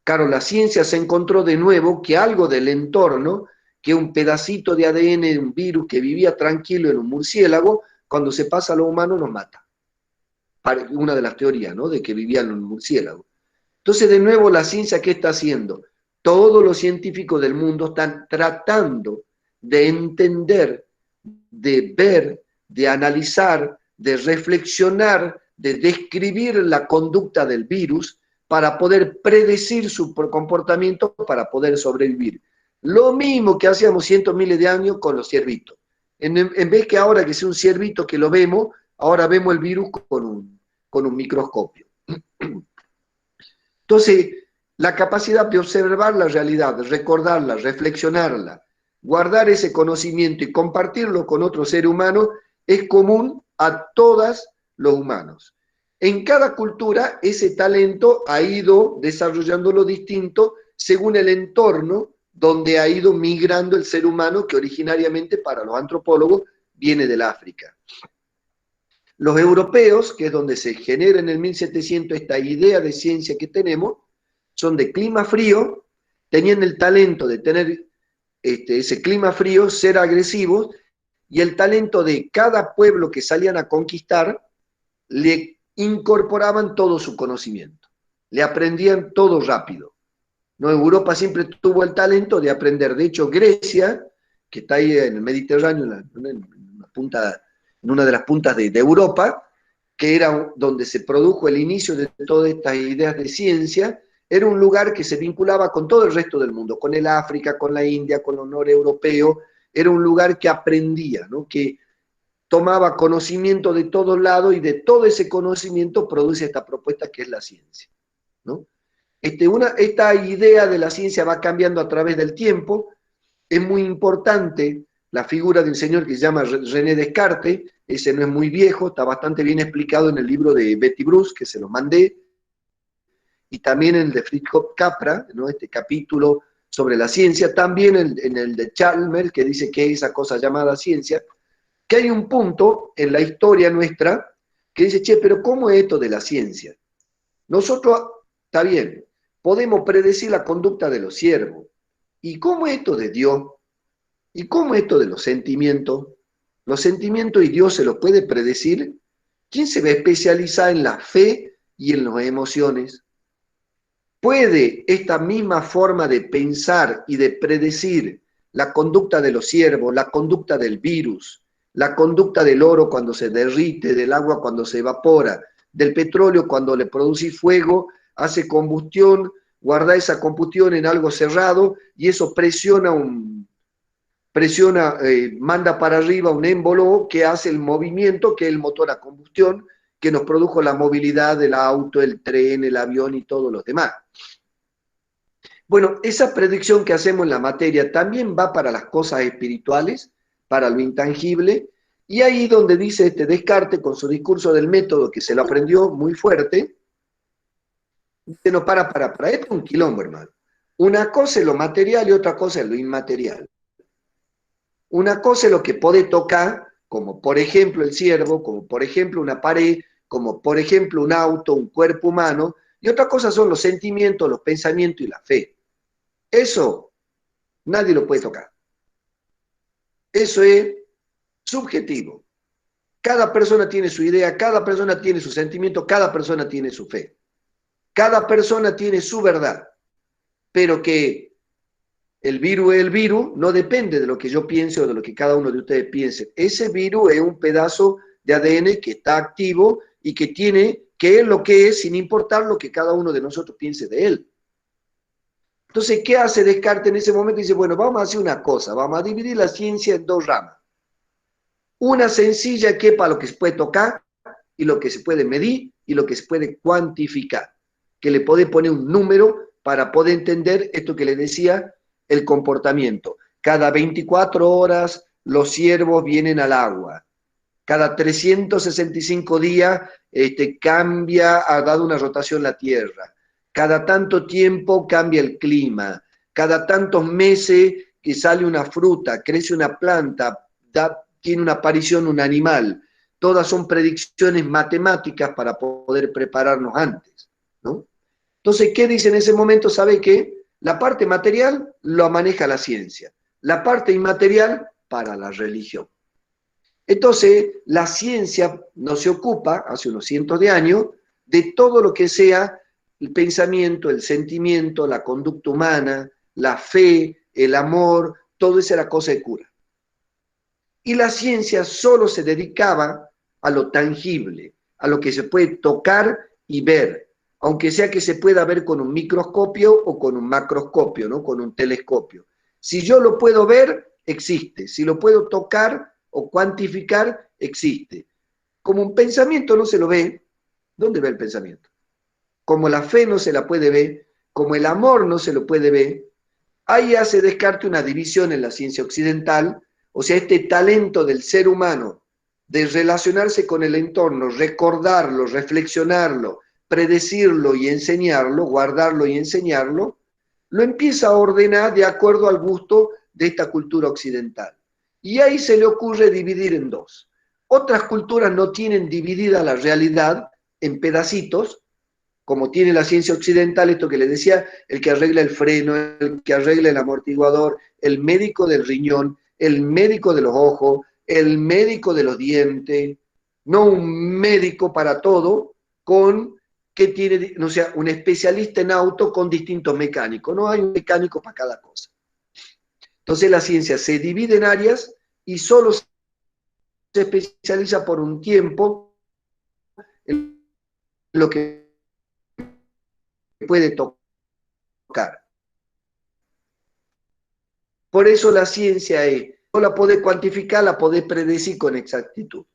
Claro, la ciencia se encontró de nuevo que algo del entorno, que un pedacito de ADN de un virus que vivía tranquilo en un murciélago, cuando se pasa a lo humano nos mata. Una de las teorías, ¿no? De que vivía en un murciélago. Entonces, de nuevo, la ciencia, ¿qué está haciendo? Todos los científicos del mundo están tratando de entender, de ver, de analizar, de reflexionar, de describir la conducta del virus para poder predecir su comportamiento para poder sobrevivir. Lo mismo que hacíamos cientos miles de años con los ciervitos. En vez que ahora que sea un ciervito que lo vemos, ahora vemos el virus con un microscopio. Entonces, la capacidad de observar la realidad, recordarla, reflexionarla, guardar ese conocimiento y compartirlo con otro ser humano es común a todos los humanos. En cada cultura ese talento ha ido desarrollándolo distinto según el entorno donde ha ido migrando el ser humano, que originariamente para los antropólogos viene del África. Los europeos, que es donde se genera en el 1700 esta idea de ciencia que tenemos, son de clima frío, tenían el talento de tener ese clima frío, ser agresivos, y el talento de cada pueblo que salían a conquistar, le incorporaban todo su conocimiento, le aprendían todo rápido. ¿No? Europa siempre tuvo el talento de aprender. De hecho, Grecia, que está ahí en el Mediterráneo, en una de las puntas de Europa, que era donde se produjo el inicio de todas estas ideas de ciencia, era un lugar que se vinculaba con todo el resto del mundo, con el África, con la India, con los noreuropeos. Era un lugar que aprendía, ¿no? Que tomaba conocimiento de todos lados y de todo ese conocimiento produce esta propuesta que es la ciencia, ¿no? Esta idea de la ciencia va cambiando a través del tiempo. Es muy importante la figura del señor que se llama René Descartes. Ese no es muy viejo, está bastante bien explicado en el libro de Betty Bruce, que se lo mandé, y también en el de Fritz Capra, ¿no? Este capítulo sobre la ciencia, también en el de Chalmers, que dice que es esa cosa llamada ciencia, que hay un punto en la historia nuestra que dice, che, pero ¿cómo es esto de la ciencia? Nosotros, está bien, podemos predecir la conducta de los siervos. ¿Y cómo es esto de Dios? ¿Y cómo es esto de los sentimientos? ¿Los sentimientos y Dios se los puede predecir? ¿Quién se va a especializar en la fe y en las emociones? ¿Puede esta misma forma de pensar y de predecir la conducta de los siervos, la conducta del virus, la conducta del oro cuando se derrite, del agua cuando se evapora, del petróleo cuando le producís fuego, hace combustión, guarda esa combustión en algo cerrado y eso manda para arriba un émbolo que hace el movimiento, que es el motor a combustión, que nos produjo la movilidad del auto, el tren, el avión y todos los demás? Bueno, esa predicción que hacemos en la materia también va para las cosas espirituales, para lo intangible, y ahí donde dice Descartes con su discurso del método, que se lo aprendió muy fuerte, dice, no, para, esto es un quilombo, hermano. Una cosa es lo material y otra cosa es lo inmaterial. Una cosa es lo que podés tocar, como por ejemplo el ciervo, como por ejemplo una pared, como por ejemplo un auto, un cuerpo humano, y otra cosa son los sentimientos, los pensamientos y la fe. Eso nadie lo puede tocar. Eso es subjetivo. Cada persona tiene su idea, cada persona tiene su sentimiento, cada persona tiene su fe. Cada persona tiene su verdad. Pero que el virus no depende de lo que yo piense o de lo que cada uno de ustedes piense. Ese virus es un pedazo de ADN que está activo y que es lo que es sin importar lo que cada uno de nosotros piense de él. Entonces, ¿qué hace Descartes en ese momento? Dice, bueno, vamos a hacer una cosa, vamos a dividir la ciencia en dos ramas. Una sencilla que es para lo que se puede tocar y lo que se puede medir y lo que se puede cuantificar, que le puede poner un número para poder entender esto que le decía, el comportamiento. Cada 24 horas los ciervos vienen al agua. cada 365 días cambia, ha dado una rotación la Tierra, cada tanto tiempo cambia el clima, cada tantos meses que sale una fruta, crece una planta, tiene una aparición un animal. Todas son predicciones matemáticas para poder prepararnos antes, ¿no? Entonces, ¿qué dice en ese momento? ¿Sabe qué? La parte material lo maneja la ciencia, la parte inmaterial para la religión. Entonces, la ciencia no se ocupa, hace unos cientos de años, de todo lo que sea el pensamiento, el sentimiento, la conducta humana, la fe, el amor, todo eso era cosa de cura. Y la ciencia solo se dedicaba a lo tangible, a lo que se puede tocar y ver, aunque sea que se pueda ver con un microscopio o con un macroscopio, ¿no? Con un telescopio. Si yo lo puedo ver, existe. Si lo puedo tocar o cuantificar, existe. Como un pensamiento no se lo ve, ¿dónde ve el pensamiento? Como la fe no se la puede ver, como el amor no se lo puede ver, ahí hace Descartes una división en la ciencia occidental, o sea, este talento del ser humano de relacionarse con el entorno, recordarlo, reflexionarlo, predecirlo y enseñarlo, guardarlo y enseñarlo, lo empieza a ordenar de acuerdo al gusto de esta cultura occidental. Y ahí se le ocurre dividir en dos. Otras culturas no tienen dividida la realidad en pedacitos, como tiene la ciencia occidental, esto que les decía, el que arregla el freno, el que arregla el amortiguador, el médico del riñón, el médico de los ojos, el médico de los dientes, no un médico para todo, con que tiene, no sea, un especialista en auto con distintos mecánicos, no hay un mecánico para cada cosa. Entonces la ciencia se divide en áreas y solo se especializa por un tiempo en lo que puede tocar. Por eso la ciencia es, no la podés cuantificar, la podés predecir con exactitud.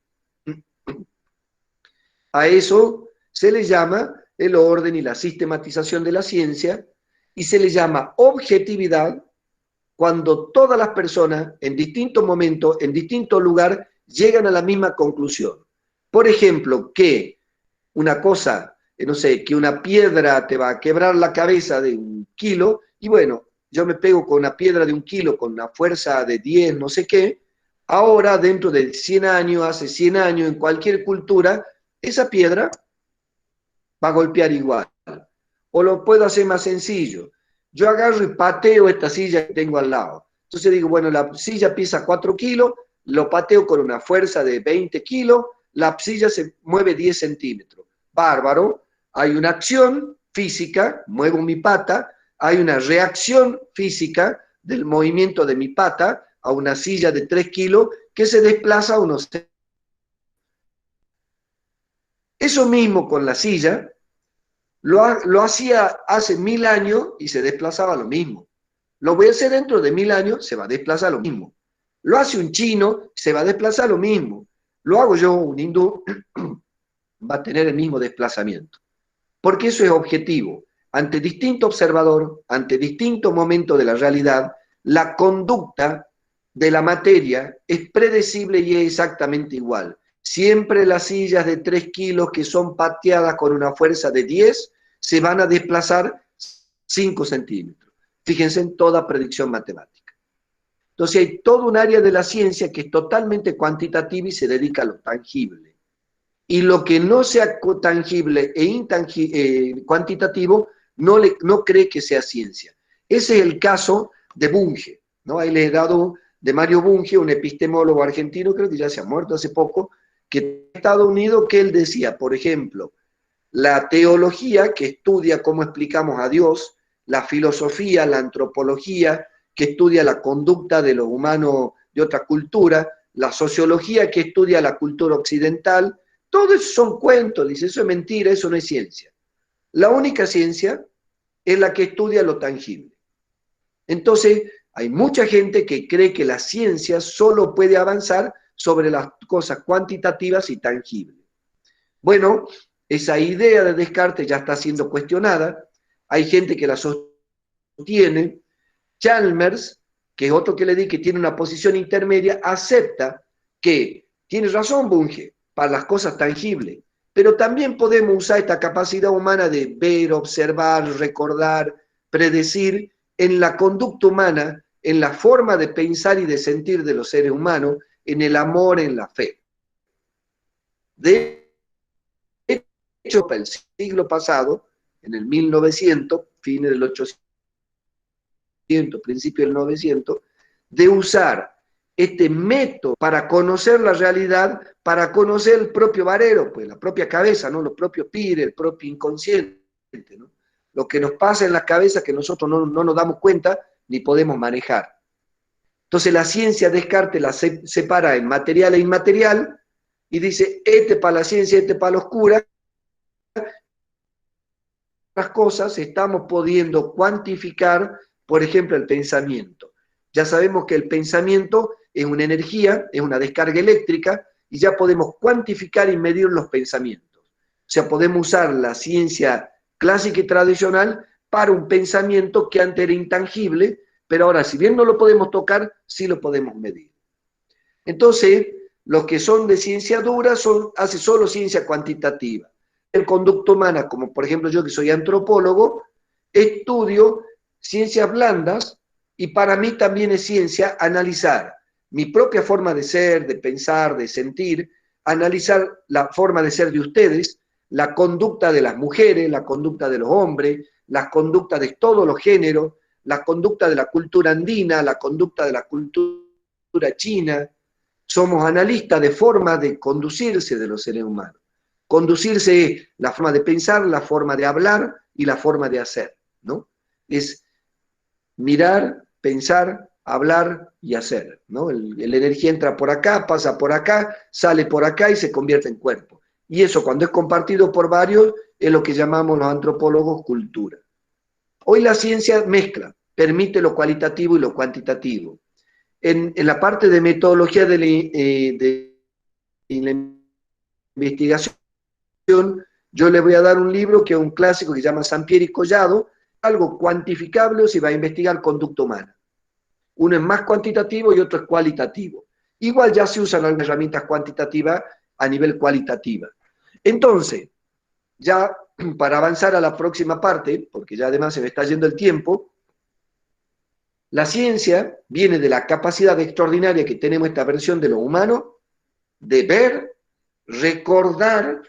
A eso se le llama el orden y la sistematización de la ciencia y se le llama objetividad cuando todas las personas en distintos momentos, en distintos lugares, llegan a la misma conclusión. Por ejemplo, que una cosa, no sé, que una piedra te va a quebrar la cabeza de 1 kilo, y bueno, yo me pego con una piedra de 1 kilo con una fuerza de 10, no sé qué, ahora dentro de 100 años, hace 100 años, en cualquier cultura, esa piedra va a golpear igual. O lo puedo hacer más sencillo. Yo agarro y pateo esta silla que tengo al lado. Entonces digo, bueno, la silla pesa 4 kilos, lo pateo con una fuerza de 20 kilos, la silla se mueve 10 centímetros. Bárbaro, hay una acción física, muevo mi pata, hay una reacción física del movimiento de mi pata a una silla de 3 kilos que se desplaza a unos... Eso mismo con la silla, lo hacía hace 1000 años y se desplazaba lo mismo. Lo voy a hacer dentro de 1000 años, se va a desplazar lo mismo. Lo hace un chino, se va a desplazar lo mismo. Lo hago yo, un hindú, va a tener el mismo desplazamiento. Porque eso es objetivo. Ante distinto observador, ante distinto momento de la realidad, la conducta de la materia es predecible y es exactamente igual. Siempre las sillas de 3 kilos que son pateadas con una fuerza de 10 se van a desplazar 5 centímetros. Fíjense en toda predicción matemática. Entonces hay todo un área de la ciencia que es totalmente cuantitativa y se dedica a lo tangible. Y lo que no sea tangible e cuantitativo no cree que sea ciencia. Ese es el caso de Bunge, ¿no? Ahí le he dado de Mario Bunge, un epistemólogo argentino, creo que ya se ha muerto hace poco, que en Estados Unidos, que él decía, por ejemplo, la teología, que estudia cómo explicamos a Dios, la filosofía, la antropología, que estudia la conducta de los humanos de otra cultura, la sociología, que estudia la cultura occidental, todo eso son cuentos, dice, eso es mentira, eso no es ciencia. La única ciencia es la que estudia lo tangible. Entonces, hay mucha gente que cree que la ciencia solo puede avanzar sobre las cosas cuantitativas y tangibles. Bueno, esa idea de Descartes ya está siendo cuestionada, hay gente que la sostiene. Chalmers, que es otro que le di que tiene una posición intermedia, acepta que tiene razón Bunge, para las cosas tangibles, pero también podemos usar esta capacidad humana de ver, observar, recordar, predecir en la conducta humana, en la forma de pensar y de sentir de los seres humanos, en el amor, en la fe. De hecho, el siglo pasado, en el 1900, fines del 800, principio del 900, de usar este método para conocer la realidad, para conocer el propio varero, pues la propia cabeza, ¿no? Los propios pires, el propio inconsciente, ¿no? Lo que nos pasa en la cabeza que nosotros no nos damos cuenta ni podemos manejar. Entonces la ciencia Descartes la separa en material e inmaterial y dice, este para la ciencia, este para la oscura. Las cosas estamos pudiendo cuantificar, por ejemplo, el pensamiento. Ya sabemos que el pensamiento es una energía, es una descarga eléctrica, y ya podemos cuantificar y medir los pensamientos. O sea, podemos usar la ciencia clásica y tradicional para un pensamiento que antes era intangible, pero ahora, si bien no lo podemos tocar, sí lo podemos medir. Entonces, los que son de ciencia dura hace solo ciencia cuantitativa. El conducta humana, como por ejemplo yo que soy antropólogo, estudio ciencias blandas y para mí también es ciencia analizar mi propia forma de ser, de pensar, de sentir, analizar la forma de ser de ustedes, la conducta de las mujeres, la conducta de los hombres, las conductas de todos los géneros, la conducta de la cultura andina, la conducta de la cultura china. Somos analistas de forma de conducirse de los seres humanos. Conducirse es la forma de pensar, la forma de hablar y la forma de hacer, ¿no? Es mirar, pensar, hablar y hacer, ¿no? La energía entra por acá, pasa por acá, sale por acá y se convierte en cuerpo. Y eso cuando es compartido por varios es lo que llamamos los antropólogos cultura. Hoy la ciencia mezcla, permite lo cualitativo y lo cuantitativo. En la parte de metodología de la investigación, yo le voy a dar un libro que es un clásico que se llama Sampieri y Collado, algo cuantificable si va a investigar conducta humana. Uno es más cuantitativo y otro es cualitativo. Igual ya se usan algunas herramientas cuantitativas a nivel cualitativa. Entonces, ya para avanzar a la próxima parte, porque ya además se me está yendo el tiempo, la ciencia viene de la capacidad extraordinaria que tenemos esta versión de lo humano, de ver, recordar,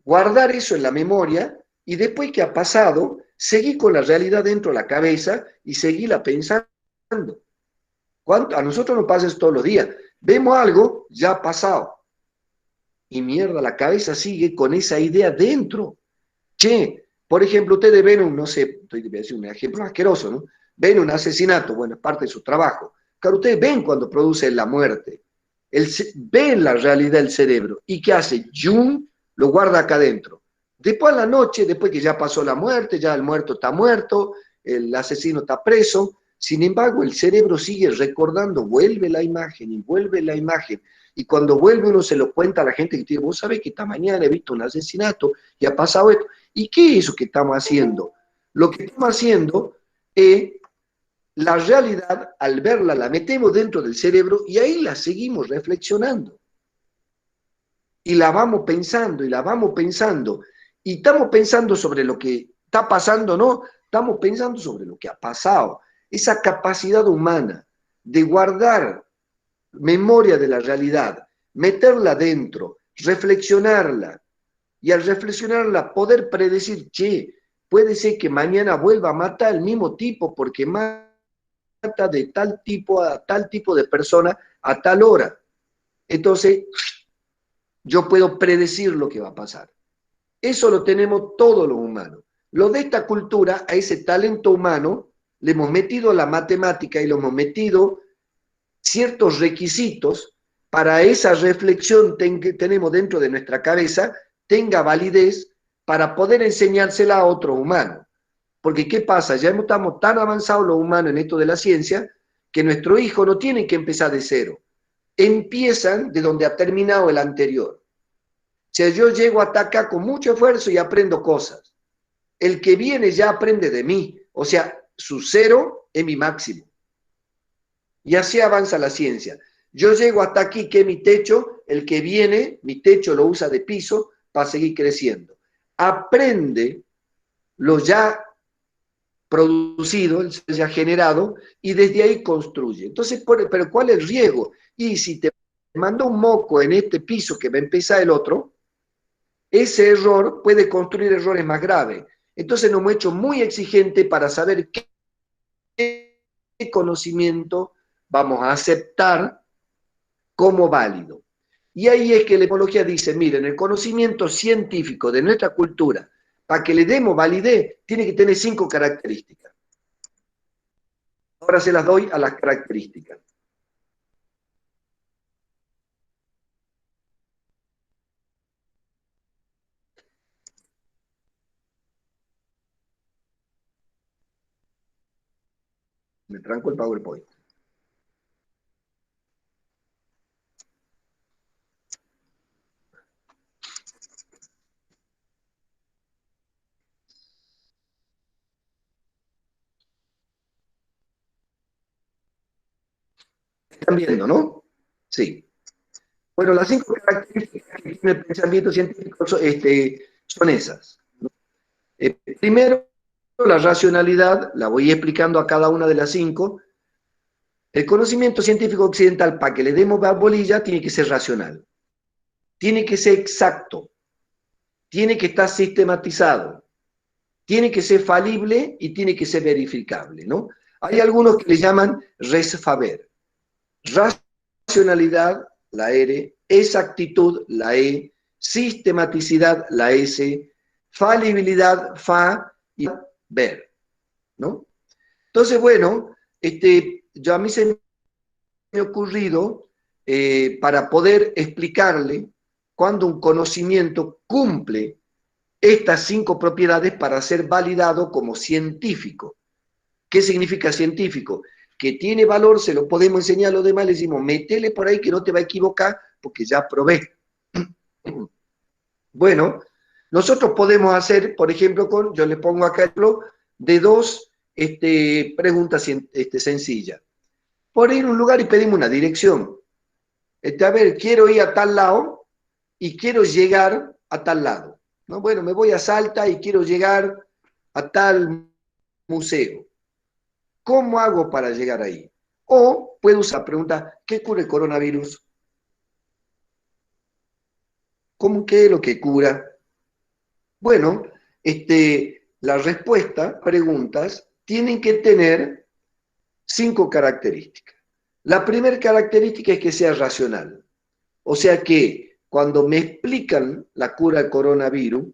guardar eso en la memoria y después que ha pasado, seguir con la realidad dentro de la cabeza y seguirla pensando. A nosotros nos pasa eso todos los días. Vemos algo, ya ha pasado. Y mierda, la cabeza sigue con esa idea dentro. Che, por ejemplo, ustedes ven un, no sé, voy a decir un ejemplo asqueroso, ¿no? Ven un asesinato, bueno, es parte de su trabajo. Claro, ustedes ven cuando produce la muerte. Ven la realidad del cerebro. ¿Y qué hace? Jung lo guarda acá adentro. Después a la noche, después que ya pasó la muerte, ya el muerto está muerto, el asesino está preso, sin embargo el cerebro sigue recordando, vuelve la imagen y vuelve la imagen. Y cuando vuelve uno se lo cuenta a la gente que dice, vos sabés que esta mañana he visto un asesinato y ha pasado esto. ¿Y qué es eso que estamos haciendo? Lo que estamos haciendo es la realidad, al verla, la metemos dentro del cerebro y ahí la seguimos reflexionando. Y la vamos pensando, y la vamos pensando. Y estamos pensando sobre lo que está pasando, ¿no? Estamos pensando sobre lo que ha pasado. Esa capacidad humana de guardar memoria de la realidad, meterla dentro, reflexionarla, y al reflexionarla poder predecir, che, puede ser que mañana vuelva a matar al mismo tipo porque mata de tal tipo a tal tipo de persona a tal hora. Entonces, yo puedo predecir lo que va a pasar. Eso lo tenemos todos los humanos. Lo de esta cultura, a ese talento humano, le hemos metido la matemática y le hemos metido ciertos requisitos para esa reflexión que tenemos dentro de nuestra cabeza tenga validez para poder enseñársela a otro humano. Porque ¿qué pasa? Ya estamos tan avanzados los humanos en esto de la ciencia que nuestro hijo no tiene que empezar de cero. Empiezan de donde ha terminado el anterior. O sea, yo llego hasta acá con mucho esfuerzo y aprendo cosas. El que viene ya aprende de mí. O sea, su cero es mi máximo. Y así avanza la ciencia. Yo llego hasta aquí, que es mi techo, el que viene, mi techo lo usa de piso para seguir creciendo. Aprende lo ya producido, el ya generado, y desde ahí construye. Entonces, pero ¿cuál es el riesgo? Y si te mando un moco en este piso que va a empezar el otro, ese error puede construir errores más graves. Entonces nos hemos hecho muy exigentes para saber qué conocimiento vamos a aceptar como válido. Y ahí es que la etimología dice, miren, el conocimiento científico de nuestra cultura, para que le demos validez, tiene que tener 5 características. Ahora se las doy a las características. Me tranco el PowerPoint. ¿Están viendo, no? Sí. Bueno, las 5 características que tiene el pensamiento científico son esas. Primero, la racionalidad, la voy explicando a cada una de las 5. El conocimiento científico occidental, para que le demos bolilla, tiene que ser racional. Tiene que ser exacto. Tiene que estar sistematizado. Tiene que ser falible y tiene que ser verificable, ¿no? Hay algunos que le llaman res faber. Racionalidad, la R, exactitud, la E, sistematicidad, la S, falibilidad, fa, y ver, ¿no? Entonces, bueno, yo a mí se me ha ocurrido para poder explicarle cuando un conocimiento cumple estas 5 propiedades para ser validado como científico. ¿Qué significa científico? Que tiene valor, se lo podemos enseñar a los demás, le decimos, métele por ahí que no te va a equivocar porque ya probé. Bueno, nosotros podemos hacer, por ejemplo, yo le pongo acá ejemplo de 2 preguntas sencillas. Por ir a un lugar y pedimos una dirección. A ver, quiero ir a tal lado y quiero llegar a tal lado. ¿No? Bueno, me voy a Salta y quiero llegar a tal museo. ¿Cómo hago para llegar ahí? O puedo usar la pregunta, ¿qué cura el coronavirus? ¿Cómo qué es lo que cura? Bueno, la respuesta, preguntas, tienen que tener 5 características. La primera característica es que sea racional. O sea que cuando me explican la cura del coronavirus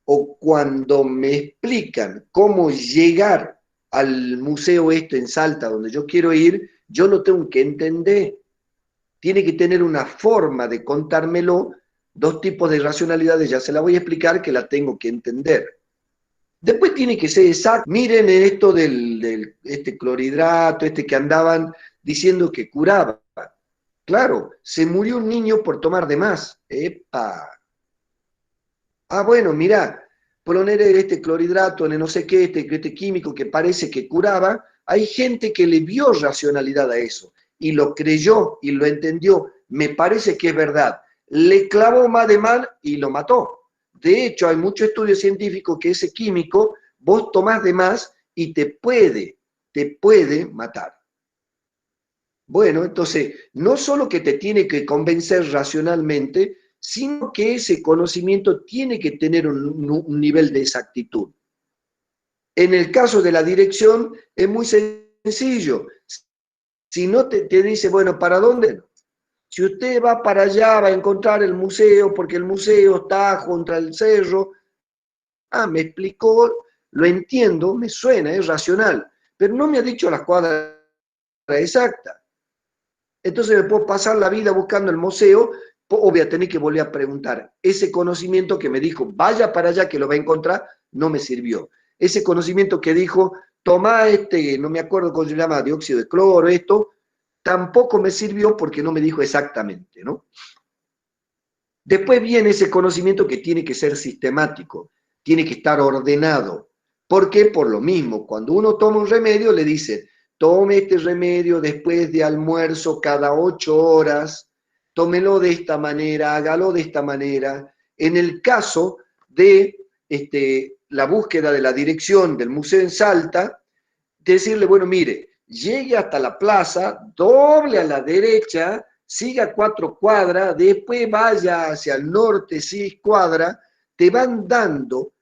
o cuando me explican cómo llegar al museo en Salta, donde yo quiero ir, yo lo tengo que entender. Tiene que tener una forma de contármelo, 2 tipos de racionalidades, ya se la voy a explicar, que la tengo que entender. Después tiene que ser exacto. Miren esto del clorhidrato, que andaban diciendo que curaba. Claro, se murió un niño por tomar de más. ¡Epa! Ah, bueno, mirá, poner clorhidrato en no sé qué, este químico que parece que curaba, hay gente que le vio racionalidad a eso y lo creyó y lo entendió. Me parece que es verdad. Le clavó más de mal y lo mató. De hecho, hay muchos estudios científicos que ese químico vos tomás de más y te puede matar. Bueno, entonces, no solo que te tiene que convencer racionalmente, sino que ese conocimiento tiene que tener un nivel de exactitud. En el caso de la dirección, es muy sencillo. Si no te dice, bueno, ¿para dónde? Si usted va para allá, va a encontrar el museo, porque el museo está contra el cerro. Ah, me explicó, lo entiendo, me suena, es racional, pero no me ha dicho las cuadras exactas. Entonces me puedo pasar la vida buscando el museo o voy a tener que volver a preguntar. Ese conocimiento que me dijo, vaya para allá que lo va a encontrar, no me sirvió. Ese conocimiento que dijo, toma no me acuerdo cómo se llama, dióxido de cloro, tampoco me sirvió porque no me dijo exactamente, ¿no? Después viene ese conocimiento que tiene que ser sistemático, tiene que estar ordenado. ¿Por qué? Por lo mismo, cuando uno toma un remedio le dicen, tome este remedio después de almuerzo cada 8 horas, tómelo de esta manera, hágalo de esta manera. En el caso de la búsqueda de la dirección del museo en Salta, decirle, bueno, mire, llegue hasta la plaza, doble a la derecha, siga 4 cuadras, después vaya hacia el norte 6 cuadras, te van dando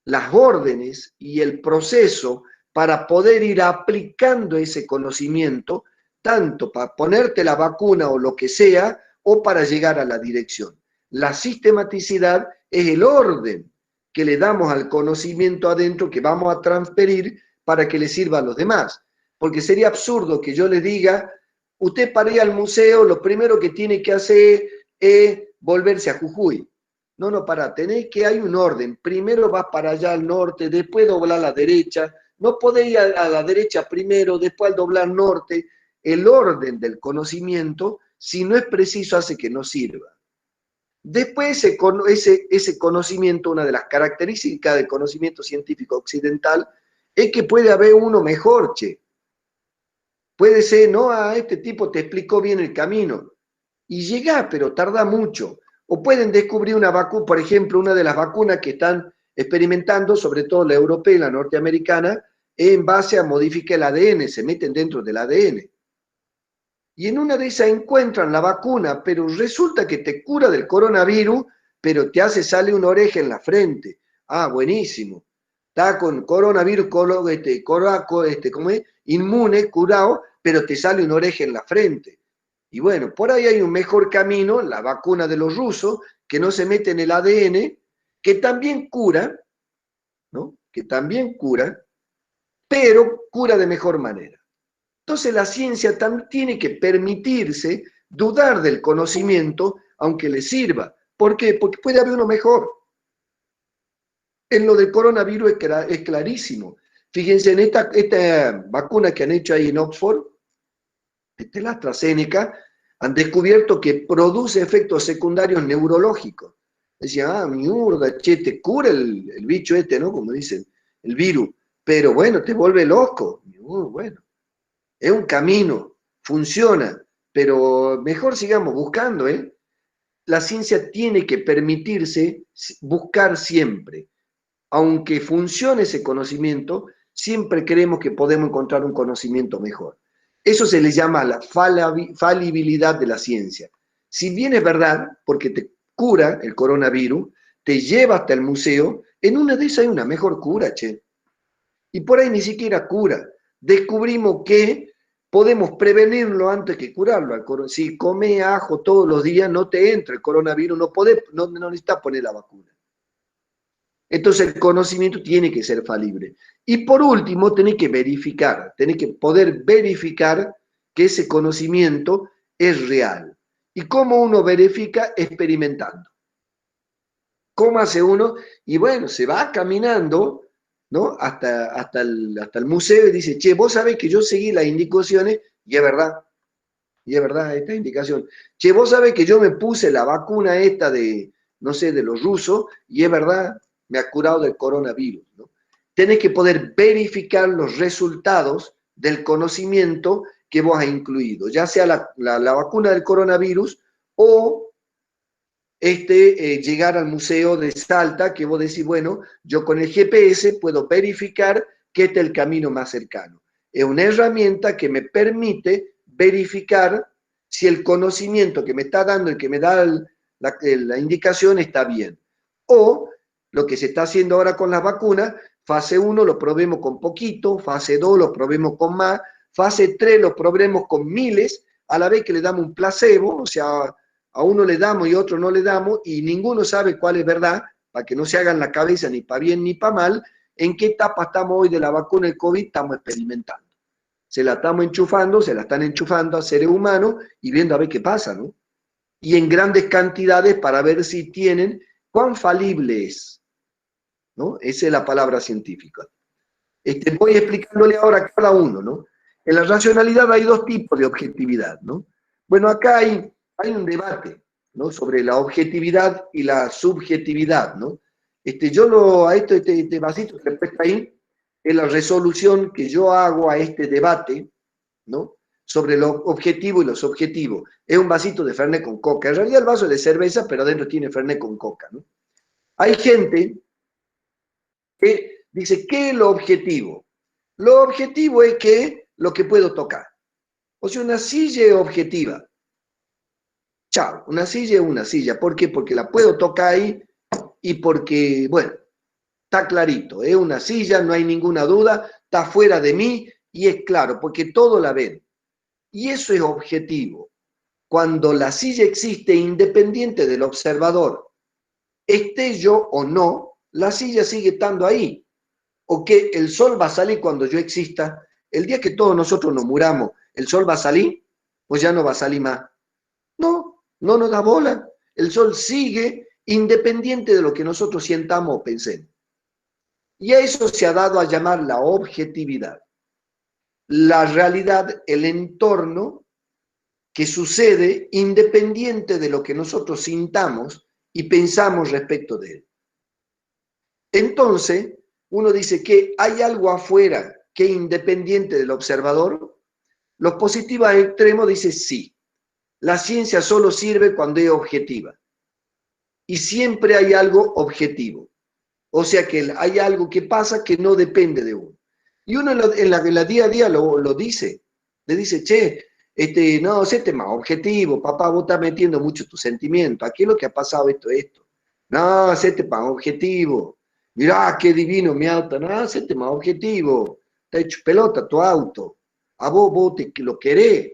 las órdenes y el proceso para poder ir aplicando ese conocimiento, tanto para ponerte la vacuna o lo que sea, o para llegar a la dirección. La sistematicidad es el orden que le damos al conocimiento adentro que vamos a transferir para que le sirva a los demás. Porque sería absurdo que yo les diga, usted para ir al museo lo primero que tiene que hacer es volverse a Jujuy. No, para, tenés que, hay un orden. Primero vas para allá al norte, después doblar a la derecha. No podés ir a la derecha primero, después al doblar norte. El orden del conocimiento, si no es preciso, hace que no sirva. Después ese conocimiento, una de las características del conocimiento científico occidental, es que puede haber uno mejor, che. Puede ser, no, este tipo te explicó bien el camino. Y llega, pero tarda mucho. O pueden descubrir una vacuna, por ejemplo, una de las vacunas que están experimentando, sobre todo la europea y la norteamericana, en base a modificar el ADN, se meten dentro del ADN. Y en una de esas encuentran la vacuna, pero resulta que te cura del coronavirus, pero te sale una oreja en la frente. Ah, buenísimo. Está con coronavirus, ¿cómo es? Inmune, curado, pero te sale una oreja en la frente. Y bueno, por ahí hay un mejor camino, la vacuna de los rusos, que no se mete en el ADN, que también cura, ¿no? Que también cura, pero cura de mejor manera. Entonces la ciencia también tiene que permitirse dudar del conocimiento, aunque le sirva. ¿Por qué? Porque puede haber uno mejor. En lo del coronavirus es clarísimo. Fíjense, en esta vacuna que han hecho ahí en Oxford, la AstraZeneca, han descubierto que produce efectos secundarios neurológicos. Decían, mierda, che, te cura el bicho ¿no? Como dicen, el virus. Pero bueno, te vuelve loco. Bueno, es un camino, funciona, pero mejor sigamos buscando, ¿eh? La ciencia tiene que permitirse buscar siempre. Aunque funcione ese conocimiento, siempre creemos que podemos encontrar un conocimiento mejor. Eso se le llama la falibilidad de la ciencia. Si bien es verdad, porque te cura el coronavirus, te lleva hasta el museo, en una de esas hay una mejor cura, che. Y por ahí ni siquiera cura. Descubrimos que podemos prevenirlo antes que curarlo. Si comes ajo todos los días, no te entra el coronavirus, no necesitas poner la vacuna. Entonces el conocimiento tiene que ser falible. Y por último, tenés que verificar, tenés que poder verificar que ese conocimiento es real. ¿Y cómo uno verifica? Experimentando. ¿Cómo hace uno? Y bueno, se va caminando, ¿no? hasta el museo y dice, che, vos sabés que yo seguí las indicaciones, y es verdad esta indicación. Che, vos sabés que yo me puse la vacuna esta de, no sé, de los rusos, y es verdad, me ha curado del coronavirus, ¿no? Tenés que poder verificar los resultados del conocimiento que vos has incluido, ya sea la vacuna del coronavirus o llegar al museo de Salta, que vos decís, bueno, yo con el GPS puedo verificar que este es el camino más cercano. Es una herramienta que me permite verificar si el conocimiento que me está dando, el que me da la indicación está bien. O lo que se está haciendo ahora con las vacunas, fase 1 lo probemos con poquito, fase 2 lo probemos con más, fase 3 lo probemos con miles, a la vez que le damos un placebo, o sea, a uno le damos y a otro no le damos, y ninguno sabe cuál es verdad, para que no se hagan la cabeza ni para bien ni para mal, en qué etapa estamos hoy de la vacuna del COVID, estamos experimentando. Se la estamos enchufando, se la están enchufando a seres humanos y viendo a ver qué pasa, ¿no? Y en grandes cantidades para ver si tienen cuán falible es, ¿no? Esa es la palabra científica. Voy explicándole ahora a cada uno, ¿no? En la racionalidad hay dos tipos de objetividad, ¿no? Bueno, acá hay un debate, ¿no? Sobre la objetividad y la subjetividad, ¿no? A este vasito que está ahí, es la resolución que yo hago a este debate, ¿no? Sobre lo objetivo y lo subjetivo. Es un vasito de Fernet con coca. En realidad el vaso es de cerveza, pero adentro tiene Fernet con coca, ¿no? Hay gente que dice, ¿qué es lo objetivo? Lo objetivo es que lo que puedo tocar. O sea, una silla es objetiva. Chao, una silla es una silla. ¿Por qué? Porque la puedo tocar ahí y porque, bueno, está clarito. Es una silla, no hay ninguna duda, está fuera de mí y es claro, porque todo la ven. Y eso es objetivo. Cuando la silla existe independiente del observador, esté yo o no, la silla sigue estando ahí. O que el sol va a salir cuando yo exista. El día que todos nosotros nos muramos, ¿el sol va a salir? ¿O ya no va a salir más? No, no nos da bola. El sol sigue independiente de lo que nosotros sientamos o pensemos. Y a eso se ha dado a llamar la objetividad. La realidad, el entorno que sucede independiente de lo que nosotros sintamos y pensamos respecto de él. Entonces, uno dice que hay algo afuera que es independiente del observador. Los positivos extremos dicen sí. La ciencia solo sirve cuando es objetiva. Y siempre hay algo objetivo. O sea que hay algo que pasa que no depende de uno. Y uno en la día a día lo dice. Le dice, che, no, séte más objetivo, papá, vos estás metiendo mucho tu sentimiento. Aquí es lo que ha pasado esto. No, séte más objetivo. Mirá, qué divino mi auto. No, séte más objetivo. Está hecho pelota tu auto. A vos lo querés.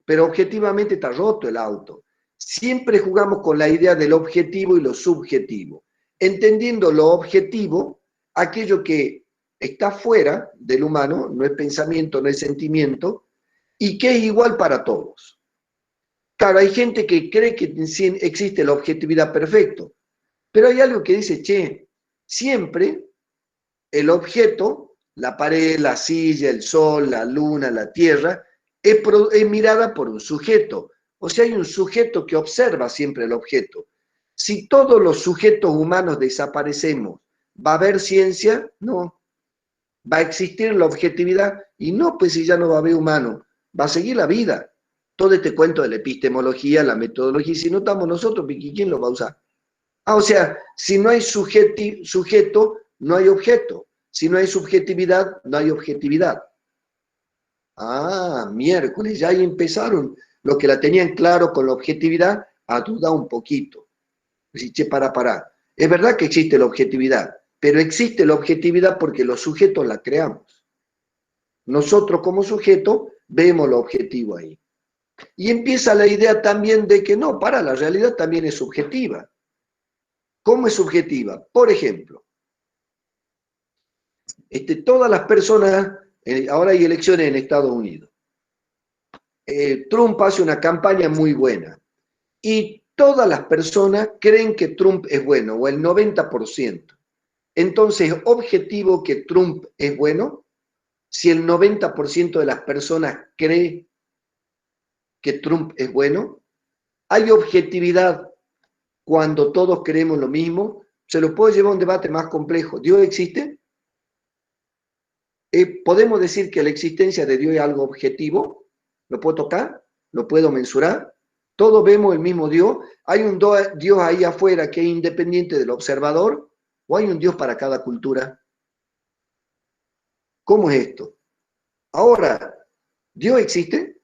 Pero objetivamente está roto el auto. Siempre jugamos con la idea del objetivo y lo subjetivo. Entendiendo lo objetivo, aquello que está fuera del humano, no es pensamiento, no es sentimiento, y que es igual para todos. Claro, hay gente que cree que existe la objetividad perfecto, pero hay algo que dice, che, siempre el objeto, la pared, la silla, el sol, la luna, la tierra, es mirada por un sujeto. O sea, hay un sujeto que observa siempre el objeto. Si todos los sujetos humanos desaparecemos, ¿va a haber ciencia? No. ¿Va a existir la objetividad? Y no, pues si ya no va a haber humano, va a seguir la vida. Todo este cuento de la epistemología, la metodología, si no estamos nosotros, ¿quién lo va a usar? O sea, si no hay sujeto, no hay objeto. Si no hay subjetividad, no hay objetividad. Miércoles, ya ahí empezaron. Los que la tenían claro con la objetividad, a dudar un poquito. Decir, che, para. Es verdad que existe la objetividad, pero existe la objetividad porque los sujetos la creamos. Nosotros como sujeto vemos lo objetivo ahí. Y empieza la idea también de que no, la realidad también es subjetiva. ¿Cómo es subjetiva? Por ejemplo, todas las personas, ahora hay elecciones en Estados Unidos. Trump hace una campaña muy buena y todas las personas creen que Trump es bueno, o el 90%. Entonces, objetivo que Trump es bueno, si el 90% de las personas cree que Trump es bueno, hay objetividad cuando todos creemos lo mismo. Se lo puedo llevar a un debate más complejo. ¿Dios existe? ¿Podemos decir que la existencia de Dios es algo objetivo? ¿Lo puedo tocar? ¿Lo puedo mensurar? ¿Todos vemos el mismo Dios? ¿Hay un Dios ahí afuera que es independiente del observador? ¿O hay un Dios para cada cultura? ¿Cómo es esto? Ahora, ¿Dios existe?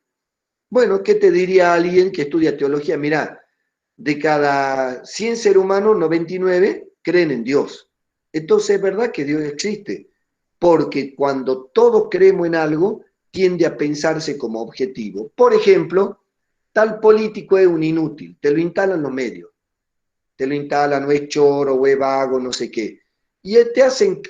Bueno, ¿qué te diría alguien que estudia teología? Mira, de cada 100 seres humanos, 99 creen en Dios. Entonces es verdad que Dios existe, porque cuando todos creemos en algo, tiende a pensarse como objetivo. Por ejemplo, tal político es un inútil, te lo instalan los medios, te lo instalan, o es choro, o es vago, no sé qué. Y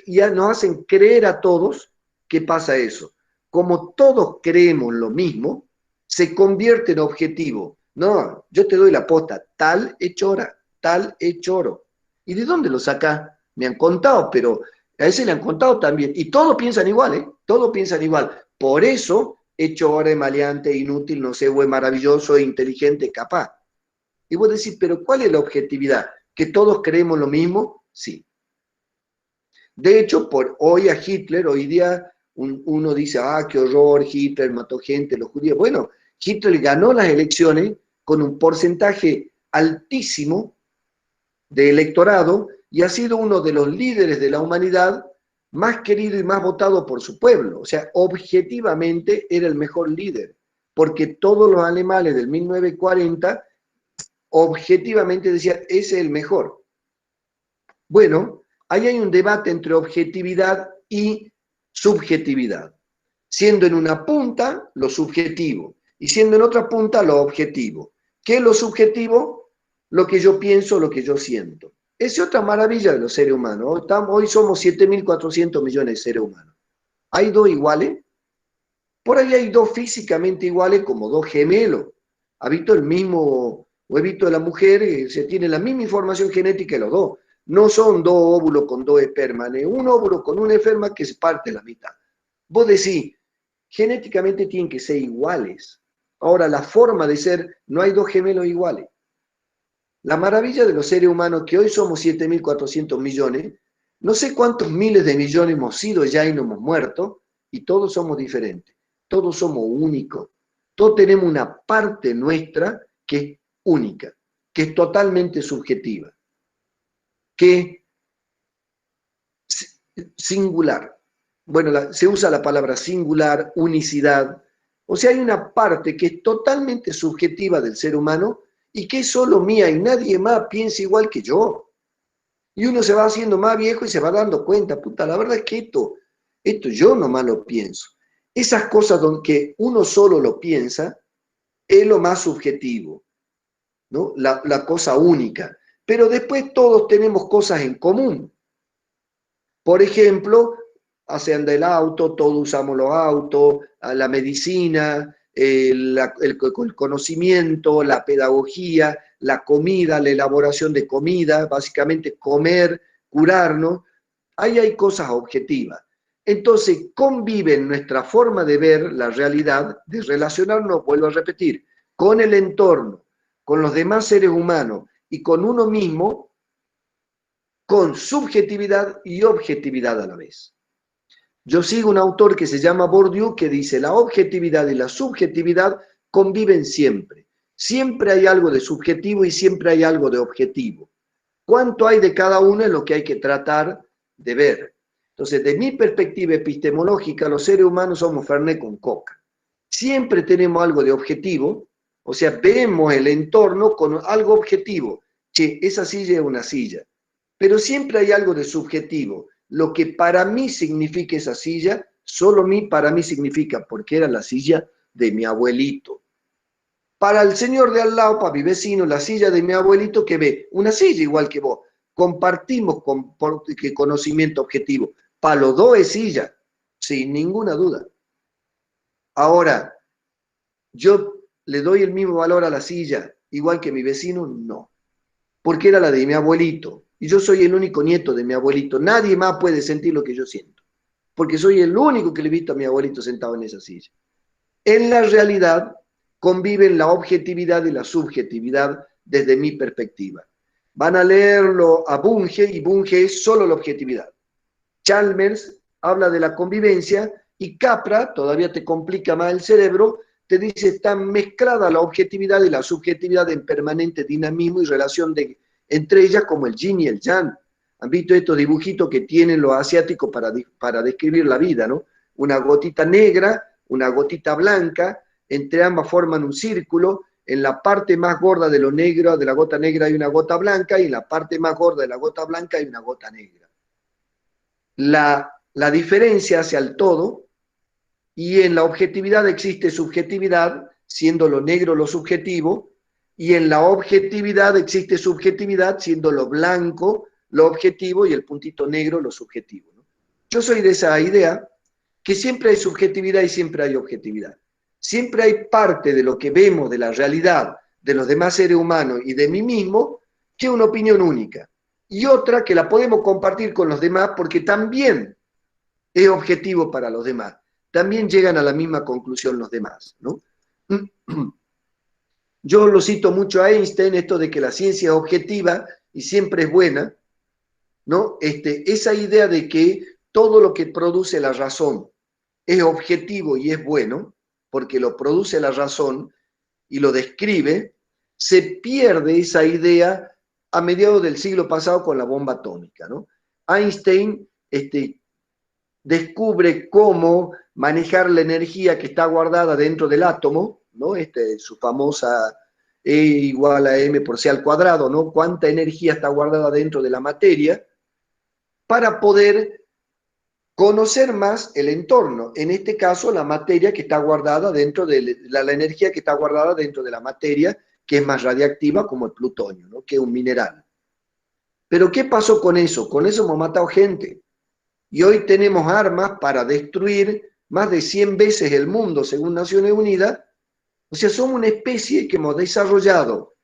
ya nos hacen creer a todos que pasa eso. Como todos creemos lo mismo, se convierte en objetivo. No, yo te doy la posta, tal es chora, tal es choro. ¿Y de dónde lo saca? Me han contado, pero a ese le han contado también. Y todos piensan igual, ¿eh? Todos piensan igual. Por eso, es chora, es maleante, inútil, no sé, o es maravilloso, es inteligente, capaz. Y vos decís, pero ¿cuál es la objetividad? ¿Que todos creemos lo mismo? Sí. De hecho, hoy día Uno dice, ah, qué horror, Hitler mató gente, los judíos. Bueno, Hitler ganó las elecciones con un porcentaje altísimo de electorado y ha sido uno de los líderes de la humanidad más querido y más votado por su pueblo. O sea, objetivamente era el mejor líder, porque todos los alemanes del 1940 objetivamente decían, ese es el mejor. Bueno, ahí hay un debate entre objetividad y subjetividad, siendo en una punta lo subjetivo y siendo en otra punta lo objetivo. ¿Qué es lo subjetivo? Lo que yo pienso, lo que yo siento. Esa es otra maravilla de los seres humanos. Hoy somos 7.400 millones de seres humanos. ¿Hay dos iguales? Por ahí hay dos físicamente iguales como dos gemelos. ¿Ha visto el mismo, o he visto de la mujer, se tiene la misma información genética de los dos? No son dos óvulos con dos espermas, ni un óvulo con una esperma que se parte la mitad. Vos decís, genéticamente tienen que ser iguales. Ahora, la forma de ser, no hay dos gemelos iguales. La maravilla de los seres humanos, que hoy somos 7.400 millones, no sé cuántos miles de millones hemos sido ya y no hemos muerto, y todos somos diferentes, todos somos únicos, todos tenemos una parte nuestra que es única, que es totalmente subjetiva, que es singular. Bueno, se usa la palabra singular, unicidad, o sea, hay una parte que es totalmente subjetiva del ser humano y que es solo mía y nadie más piensa igual que yo. Y uno se va haciendo más viejo y se va dando cuenta, puta, la verdad es que esto yo nomás lo pienso. Esas cosas que uno solo lo piensa es lo más subjetivo, ¿no? La cosa única. Pero después todos tenemos cosas en común. Por ejemplo, hacen del auto, todos usamos los autos, la medicina, el conocimiento, la pedagogía, la comida, la elaboración de comida, básicamente comer, curarnos. Ahí hay cosas objetivas. Entonces, conviven nuestra forma de ver la realidad, de relacionarnos, vuelvo a repetir, con el entorno, con los demás seres humanos y con uno mismo, con subjetividad y objetividad a la vez. Yo sigo un autor que se llama Bourdieu que dice, la objetividad y la subjetividad conviven siempre. Siempre hay algo de subjetivo y siempre hay algo de objetivo. ¿Cuánto hay de cada uno es lo que hay que tratar de ver? Entonces, de mi perspectiva epistemológica, los seres humanos somos Fernet con coca. Siempre tenemos algo de objetivo, o sea, vemos el entorno con algo objetivo. Che, esa silla es una silla. Pero siempre hay algo de subjetivo. Lo que para mí significa esa silla, solo para mí significa, porque era la silla de mi abuelito. Para el señor de al lado, para mi vecino, la silla de mi abuelito que ve, una silla igual que vos. Compartimos conocimiento objetivo. Para los dos es silla, sin ninguna duda. Ahora, ¿yo le doy el mismo valor a la silla igual que mi vecino? No. Porque era la de mi abuelito. Y yo soy el único nieto de mi abuelito. Nadie más puede sentir lo que yo siento. Porque soy el único que le he visto a mi abuelito sentado en esa silla. En la realidad conviven la objetividad y la subjetividad desde mi perspectiva. Van a leerlo a Bunge y Bunge es solo la objetividad. Chalmers habla de la convivencia y Capra, todavía te complica más el cerebro, te dice están mezcladas la objetividad y la subjetividad en permanente dinamismo y relación entre ellas como el yin y el yang. ¿Han visto estos dibujitos que tienen los asiáticos para describir la vida, ¿no? Una gotita negra, una gotita blanca, entre ambas forman un círculo, en la parte más gorda de lo negro, de la gota negra hay una gota blanca y en la parte más gorda de la gota blanca hay una gota negra. La diferencia hacia el todo, y en la objetividad existe subjetividad, siendo lo negro lo subjetivo, y en la objetividad existe subjetividad, siendo lo blanco lo objetivo y el puntito negro lo subjetivo, ¿no? Yo soy de esa idea que siempre hay subjetividad y siempre hay objetividad. Siempre hay parte de lo que vemos de la realidad de los demás seres humanos y de mí mismo que es una opinión única. Y otra que la podemos compartir con los demás porque también es objetivo para los demás. También llegan a la misma conclusión los demás, ¿no? Yo lo cito mucho a Einstein, esto de que la ciencia es objetiva y siempre es buena, ¿no? Esa idea de que todo lo que produce la razón es objetivo y es bueno, porque lo produce la razón y lo describe, se pierde esa idea a mediados del siglo pasado con la bomba atómica, ¿no? Einstein descubre cómo manejar la energía que está guardada dentro del átomo, ¿no? Su famosa E igual a m por c al cuadrado, ¿no? Cuánta energía está guardada dentro de la materia para poder conocer más el entorno, en este caso la materia que está guardada dentro de la energía que está guardada dentro de la materia, que es más radiactiva como el plutonio, ¿no? Que es un mineral. Pero ¿qué pasó con eso? Con eso hemos matado gente. Y hoy tenemos armas para destruir más de 100 veces el mundo, según Naciones Unidas. O sea, somos una especie que hemos desarrollado,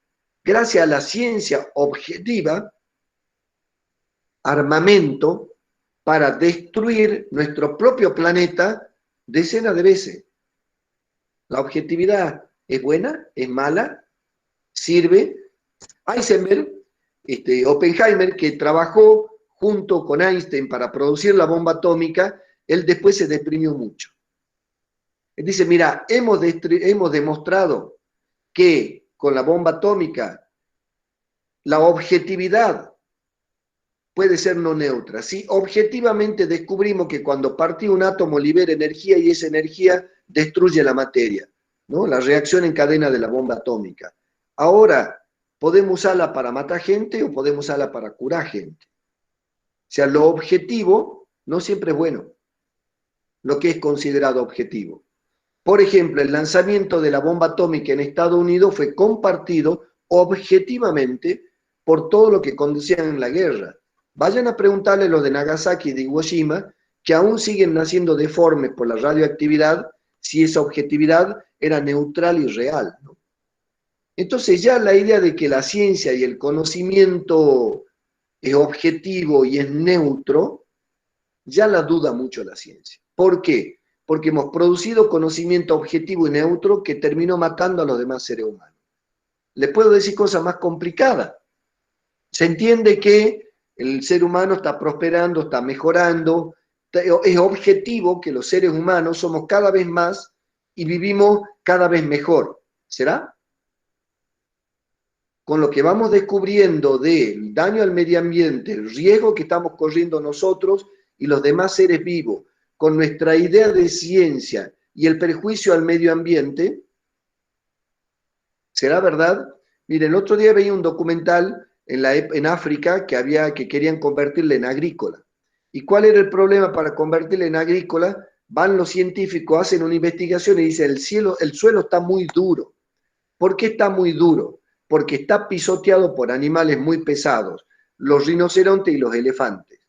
gracias a la ciencia objetiva, armamento para destruir nuestro propio planeta decenas de veces. La objetividad es buena, es mala, sirve. Heisenberg, Oppenheimer, que trabajó junto con Einstein para producir la bomba atómica, él después se deprimió mucho. Él dice, mira, hemos demostrado que con la bomba atómica la objetividad puede ser no neutra. Si objetivamente descubrimos que cuando parte un átomo libera energía y esa energía destruye la materia, ¿no? La reacción en cadena de la bomba atómica. Ahora, podemos usarla para matar gente o podemos usarla para curar gente. O sea, lo objetivo no siempre es bueno, lo que es considerado objetivo. Por ejemplo, el lanzamiento de la bomba atómica en Estados Unidos fue compartido objetivamente por todo lo que conducían en la guerra. Vayan a preguntarle a los de Nagasaki y de Hiroshima, que aún siguen naciendo deformes por la radioactividad, si esa objetividad era neutral y real, ¿no? Entonces ya la idea de que la ciencia y el conocimiento es objetivo y es neutro, ya la duda mucho la ciencia. ¿Por qué? Porque hemos producido conocimiento objetivo y neutro que terminó matando a los demás seres humanos. Les puedo decir cosas más complicadas. Se entiende que el ser humano está prosperando, está mejorando, es objetivo que los seres humanos somos cada vez más y vivimos cada vez mejor. ¿Será? Con lo que vamos descubriendo del daño al medio ambiente, el riesgo que estamos corriendo nosotros y los demás seres vivos, con nuestra idea de ciencia y el perjuicio al medio ambiente, ¿será verdad? Miren, el otro día veía un documental en África que querían convertirle en agrícola. ¿Y cuál era el problema para convertirle en agrícola? Van los científicos, hacen una investigación y dicen, el suelo está muy duro. ¿Por qué está muy duro? Porque está pisoteado por animales muy pesados, los rinocerontes y los elefantes.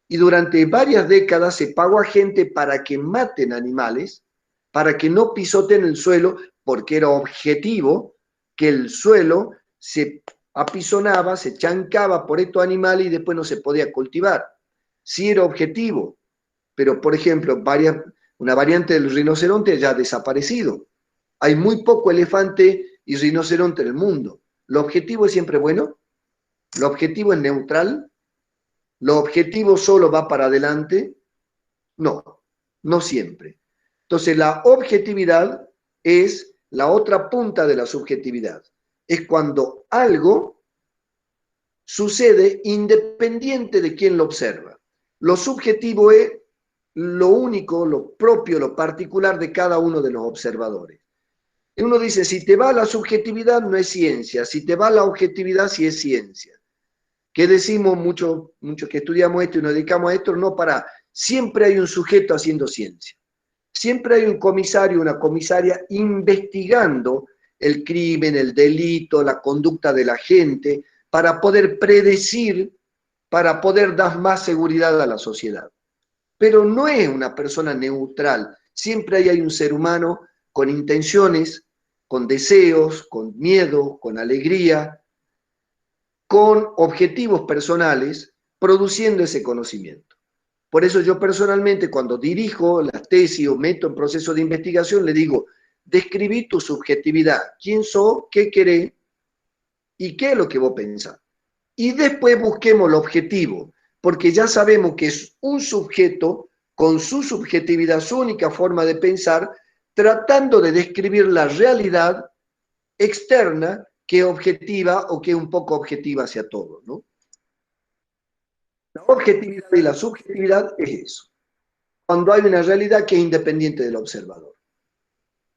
Y durante varias décadas se pagó a gente para que maten animales, para que no pisoten el suelo, porque era objetivo que el suelo se apisonaba, se chancaba por estos animales y después no se podía cultivar. Sí era objetivo, pero por ejemplo, una variante del rinoceronte ya ha desaparecido. Hay muy poco elefante y rinoceronte en el mundo. ¿Lo objetivo es siempre bueno? ¿Lo objetivo es neutral? ¿Lo objetivo solo va para adelante? No, no siempre. Entonces, la objetividad es la otra punta de la subjetividad. Es cuando algo sucede independiente de quien lo observa. Lo subjetivo es lo único, lo propio, lo particular de cada uno de los observadores. Y uno dice, si te va la subjetividad no es ciencia, si te va la objetividad sí es ciencia. ¿Qué decimos muchos que estudiamos esto y nos dedicamos a esto? No, siempre hay un sujeto haciendo ciencia. Siempre hay un comisario, una comisaria investigando el crimen, el delito, la conducta de la gente, para poder predecir, para poder dar más seguridad a la sociedad. Pero no es una persona neutral. Siempre hay un ser humano con intenciones, con deseos, con miedo, con alegría, con objetivos personales, produciendo ese conocimiento. Por eso yo personalmente, cuando dirijo las tesis o meto en proceso de investigación, le digo, describí tu subjetividad, quién sos, qué querés y qué es lo que vos pensás. Y después busquemos el objetivo, porque ya sabemos que es un sujeto con su subjetividad, su única forma de pensar, tratando de describir la realidad externa que es objetiva o que es un poco objetiva hacia todo, ¿no? La objetividad y la subjetividad es eso. Cuando hay una realidad que es independiente del observador.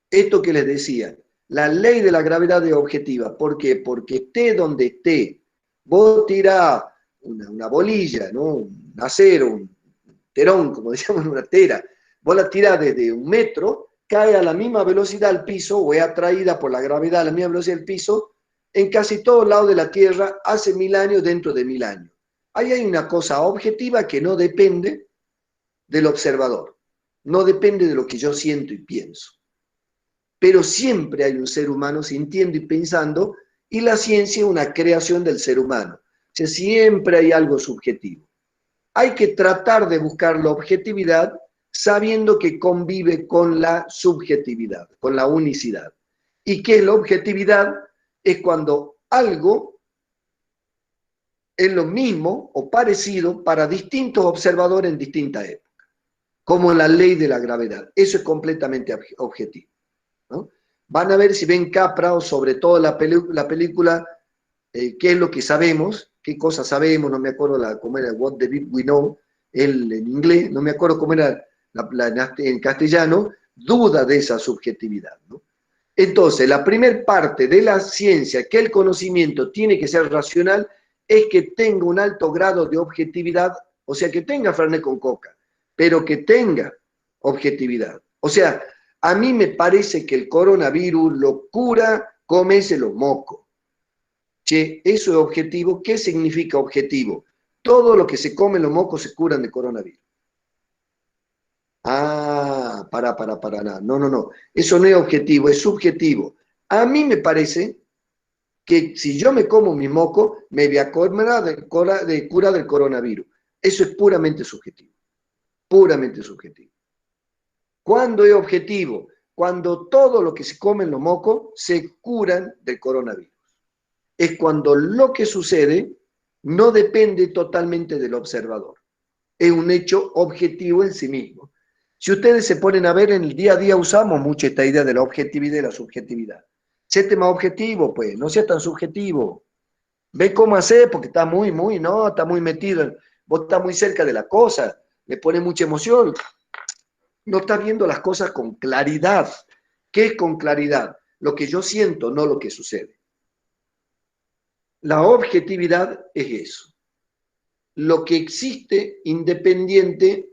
Esto que les decía, la ley de la gravedad es objetiva. ¿Por qué? Porque esté donde esté, vos tirás una bolilla, ¿no? Un acero, un terón, como decíamos, una tera, vos la tirás desde 1 metro, cae a la misma velocidad al piso, o es atraída por la gravedad a la misma velocidad del piso, en casi todos lados de la Tierra, hace 1000 años, dentro de 1000 años. Ahí hay una cosa objetiva que no depende del observador, no depende de lo que yo siento y pienso. Pero siempre hay un ser humano sintiendo y pensando, y la ciencia es una creación del ser humano. O sea, siempre hay algo subjetivo. Hay que tratar de buscar la objetividad sabiendo que convive con la subjetividad, con la unicidad. ¿Y qué es la objetividad? Es cuando algo es lo mismo o parecido para distintos observadores en distintas épocas, como la ley de la gravedad. Eso es completamente objetivo, ¿no? Van a ver si ven Capra o sobre todo la película qué es lo que sabemos, qué cosas sabemos, no me acuerdo cómo era What the Big We Know, en inglés, no me acuerdo cómo era en castellano, duda de esa subjetividad, ¿no? Entonces, la primera parte de la ciencia, que el conocimiento tiene que ser racional, es que tenga un alto grado de objetividad, o sea, que tenga Fernet con coca, pero que tenga objetividad. O sea, a mí me parece que el coronavirus lo cura, cómese los mocos. Che, eso es objetivo. ¿Qué significa objetivo? Todo lo que se come los mocos se curan de coronavirus. Ah, para. No. Eso no es objetivo, es subjetivo. A mí me parece que si yo me como mi moco, me voy a comer de cura del coronavirus. Eso es puramente subjetivo. Puramente subjetivo. ¿Cuándo es objetivo? Cuando todo lo que se come en los mocos se curan del coronavirus. Es cuando lo que sucede no depende totalmente del observador. Es un hecho objetivo en sí mismo. Si ustedes se ponen a ver, en el día a día usamos mucho esta idea de la objetividad y la subjetividad. Séte más objetivo, pues, no seas tan subjetivo. Ve cómo hacer, porque está está muy metido. Vos estás muy cerca de la cosa, le pone mucha emoción. No estás viendo las cosas con claridad. ¿Qué es con claridad? Lo que yo siento, no lo que sucede. La objetividad es eso. Lo que existe independiente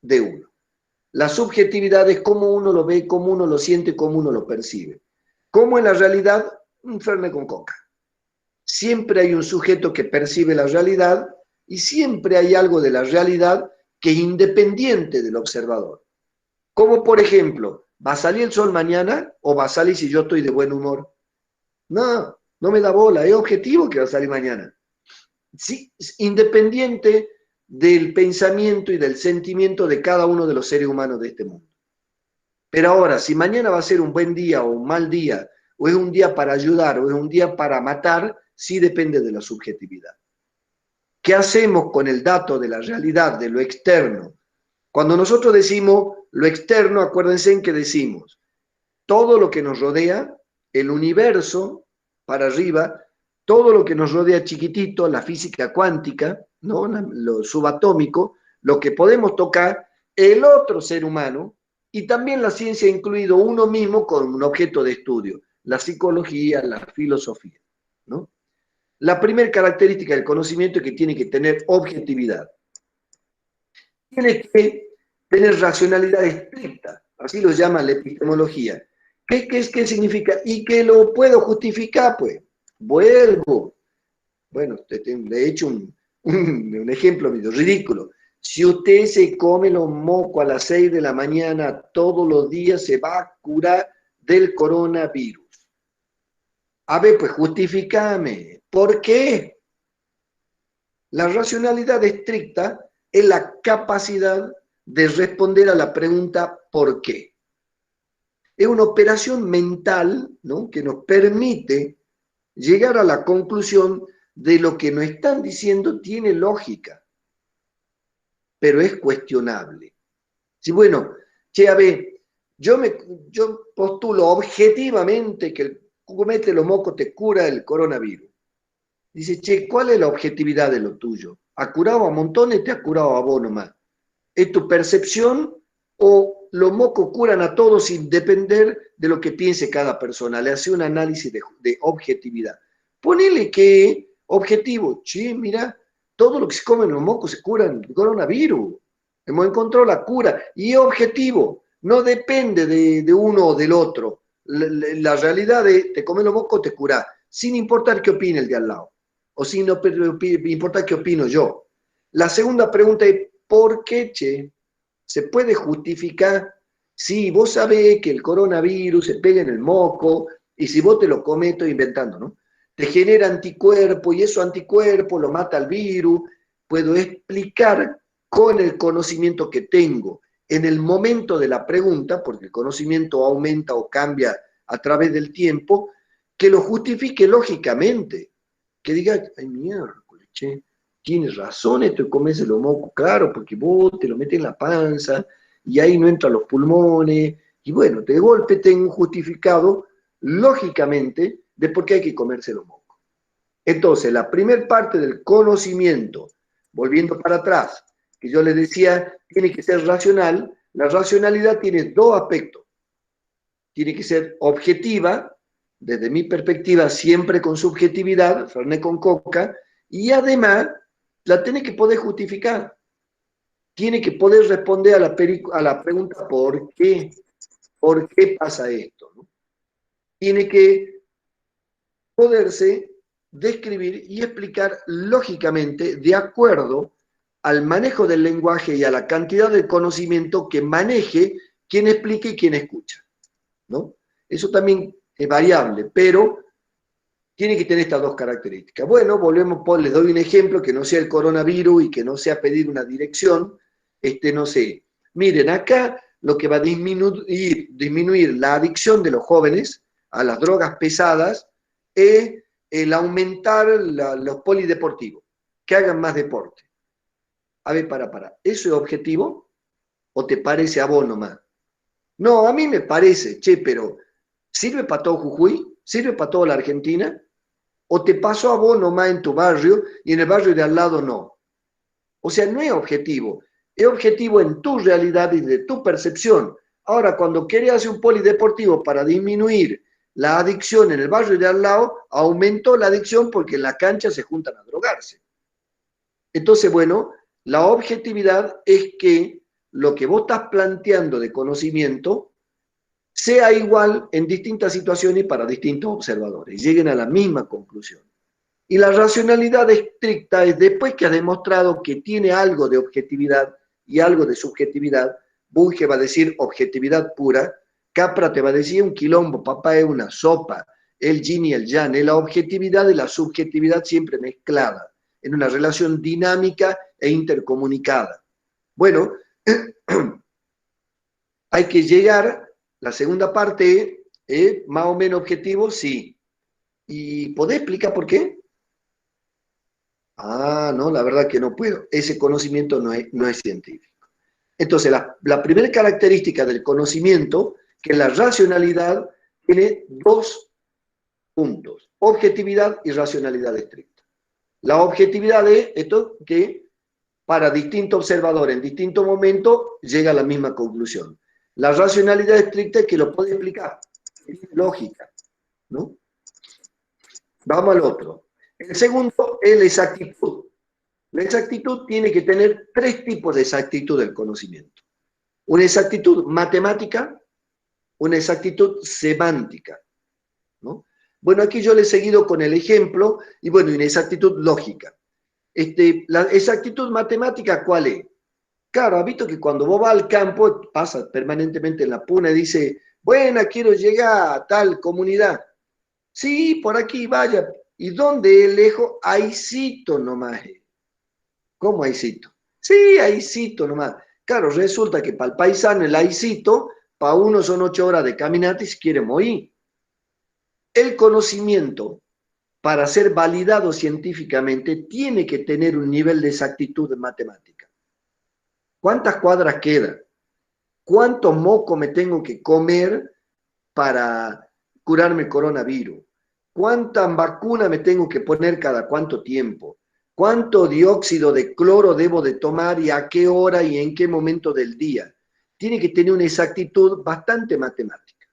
de uno. La subjetividad es cómo uno lo ve, cómo uno lo siente, cómo uno lo percibe. Como en la realidad, un Fernet con coca. Siempre hay un sujeto que percibe la realidad y siempre hay algo de la realidad que es independiente del observador. Como por ejemplo, ¿va a salir el sol mañana o va a salir si yo estoy de buen humor? No me da bola, es objetivo que va a salir mañana. Sí, independiente del pensamiento y del sentimiento de cada uno de los seres humanos de este mundo. Pero ahora, si mañana va a ser un buen día o un mal día, o es un día para ayudar o es un día para matar, sí depende de la subjetividad. ¿Qué hacemos con el dato de la realidad, de lo externo? Cuando nosotros decimos lo externo, acuérdense en que decimos todo lo que nos rodea, el universo para arriba, todo lo que nos rodea chiquitito, la física cuántica, ¿no? Lo subatómico, lo que podemos tocar, el otro ser humano, y también la ciencia ha incluido uno mismo con un objeto de estudio, la psicología, la filosofía, ¿no? La primera característica del conocimiento es que tiene que tener objetividad. Tiene que tener racionalidad estricta, así lo llama la epistemología. ¿Qué significa? Y que lo puedo justificar, pues. Vuelvo. Bueno, le he hecho un ejemplo medio ridículo. Si usted se come los mocos a las 6 de la mañana todos los días, se va a curar del coronavirus. A ver, pues justifícame. ¿Por qué? La racionalidad estricta es la capacidad de responder a la pregunta ¿por qué? Es una operación mental, ¿no?, que nos permite llegar a la conclusión de lo que nos están diciendo tiene lógica, pero es cuestionable. Sí, bueno, che, a ver, yo postulo objetivamente que el comete los mocos te cura el coronavirus. Dice, che, ¿cuál es la objetividad de lo tuyo? ¿Ha curado a montones, te ha curado a vos nomás? ¿Es tu percepción o los mocos curan a todos sin depender de lo que piense cada persona? Le hace un análisis de objetividad. Ponele que objetivo, che, mira, todo lo que se comen los mocos se curan del coronavirus. Hemos encontrado la cura. Y objetivo, no depende de uno o del otro. La realidad de te comes los mocos, te cura, sin importar qué opine el de al lado. O sin importar qué opino yo. La segunda pregunta es, ¿por qué, che? ¿Se puede justificar? Si vos sabés que el coronavirus se pega en el moco y si vos te lo comes, estoy inventando, ¿no? Te genera anticuerpo y esos anticuerpos lo mata al virus. Puedo explicar con el conocimiento que tengo en el momento de la pregunta, porque el conocimiento aumenta o cambia a través del tiempo, que lo justifique lógicamente. Que diga, ay, miércoles, che, tienes razón, esto de comerse los mocos, claro, porque vos te lo metes en la panza y ahí no entran los pulmones, y bueno, de golpe tengo un justificado, lógicamente, de por qué hay que comerse los mocos. Entonces, la primera parte del conocimiento, volviendo para atrás, que yo les decía, tiene que ser racional, la racionalidad tiene dos aspectos. Tiene que ser objetiva, desde mi perspectiva, siempre con subjetividad, Fernet con coca, y además la tiene que poder justificar. Tiene que poder responder a la pregunta ¿por qué? ¿Por qué pasa esto? ¿No? Tiene que poderse describir y explicar lógicamente de acuerdo al manejo del lenguaje y a la cantidad de conocimiento que maneje quien explique y quien escucha, ¿no? Eso también es variable, pero tiene que tener estas dos características. Bueno, les doy un ejemplo que no sea el coronavirus y que no sea pedir una dirección, no sé. Miren, acá lo que va a disminuir la adicción de los jóvenes a las drogas pesadas es el aumentar los polideportivos, que hagan más deporte. A ver, para. ¿Eso es objetivo? ¿O te parece a vos nomás? No, a mí me parece, che, pero ¿sirve para todo Jujuy? ¿Sirve para toda la Argentina? ¿O te pasó a vos nomás en tu barrio y en el barrio de al lado no? O sea, no es objetivo en tu realidad y de tu percepción. Ahora, cuando querés hacer un polideportivo para disminuir la adicción en el barrio de al lado, aumentó la adicción porque en la cancha se juntan a drogarse. Entonces, bueno, la objetividad es que lo que vos estás planteando de conocimiento sea igual en distintas situaciones y para distintos observadores, lleguen a la misma conclusión. Y la racionalidad estricta es después que has demostrado que tiene algo de objetividad y algo de subjetividad. Bunge va a decir objetividad pura, Capra te va a decir un quilombo, papá es una sopa, el yin y el yang, es la objetividad y la subjetividad siempre mezclada, en una relación dinámica e intercomunicada. Bueno, hay que llegar, la segunda parte es más o menos objetivo, sí. ¿Y podés explicar por qué? Ah, no, la verdad que no puedo. Ese conocimiento no es científico. Entonces, la primera característica del conocimiento, que es la racionalidad, tiene dos puntos, objetividad y racionalidad estricta. La objetividad es esto que para distintos observadores en distintos momentos llega a la misma conclusión. La racionalidad estricta es que lo puede explicar, es lógica, ¿no? Vamos al otro. El segundo es la exactitud. La exactitud tiene que tener tres tipos de exactitud del conocimiento. Una exactitud matemática, una exactitud semántica, ¿no? Bueno, aquí yo le he seguido con el ejemplo, y bueno, y una exactitud lógica. La exactitud matemática, ¿cuál es? Claro, ha visto que cuando vos vas al campo, pasa permanentemente en la puna y dice, bueno, quiero llegar a tal comunidad. Sí, por aquí, vaya. ¿Y dónde es lejos? Ahícito nomás. ¿Cómo ahícito? Sí, ahícito nomás. Claro, resulta que para el paisano el ahícito, para uno son 8 horas de caminata y se quiere morir. El conocimiento, para ser validado científicamente, tiene que tener un nivel de exactitud matemática. ¿Cuántas cuadras quedan? ¿Cuántos mocos me tengo que comer para curarme el coronavirus? ¿Cuántas vacunas me tengo que poner cada cuánto tiempo? ¿Cuánto dióxido de cloro debo de tomar y a qué hora y en qué momento del día? Tiene que tener una exactitud bastante matemática.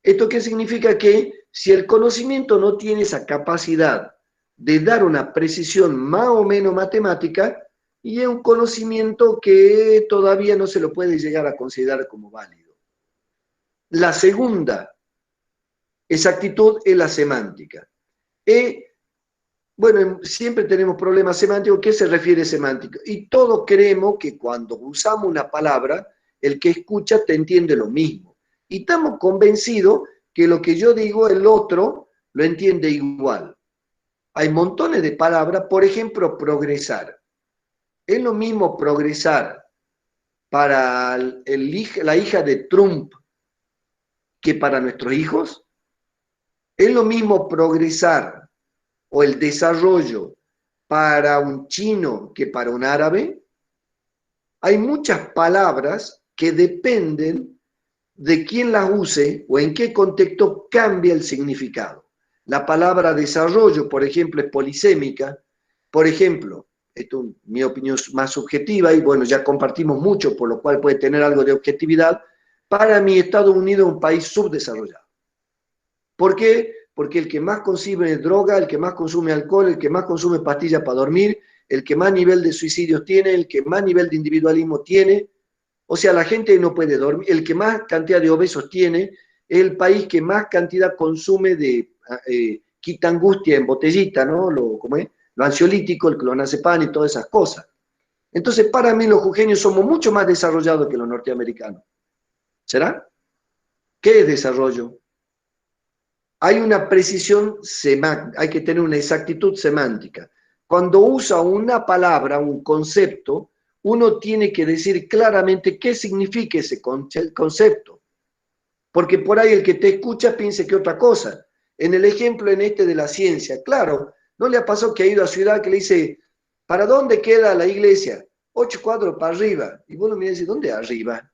¿Esto qué significa? Que si el conocimiento no tiene esa capacidad de dar una precisión más o menos matemática, y es un conocimiento que todavía no se lo puede llegar a considerar como válido. La segunda exactitud es la semántica. Bueno, siempre tenemos problemas semánticos. ¿Qué se refiere semántico? Y todos creemos que cuando usamos una palabra, el que escucha te entiende lo mismo. Y estamos convencidos que lo que yo digo, el otro lo entiende igual. Hay montones de palabras, por ejemplo, progresar. ¿Es lo mismo progresar para la hija de Trump que para nuestros hijos? ¿Es lo mismo progresar o el desarrollo para un chino que para un árabe? Hay muchas palabras que dependen de quién las use o en qué contexto cambia el significado. La palabra desarrollo, por ejemplo, es polisémica. Por ejemplo, esto es mi opinión más subjetiva y bueno, ya compartimos mucho, por lo cual puede tener algo de objetividad. Para mí, Estados Unidos es un país subdesarrollado. ¿Por qué? Porque el que más consume droga, el que más consume alcohol, el que más consume pastillas para dormir, el que más nivel de suicidios tiene, el que más nivel de individualismo tiene, o sea, la gente no puede dormir, el que más cantidad de obesos tiene, es el país que más cantidad consume de quita angustia en botellita, ¿no? ¿Cómo es? Lo ansiolítico, el clonazepam y todas esas cosas. Entonces, para mí los jujeños somos mucho más desarrollados que los norteamericanos. ¿Será? ¿Qué es desarrollo? Hay una precisión semántica, hay que tener una exactitud semántica. Cuando usa una palabra, un concepto, uno tiene que decir claramente qué significa ese concepto. Porque por ahí el que te escucha piense que otra cosa. En el ejemplo de la ciencia, claro, ¿no le ha pasado que ha ido a ciudad que le dice, ¿para dónde queda la iglesia? 8 cuadros para arriba. Y vos me dices, ¿dónde arriba?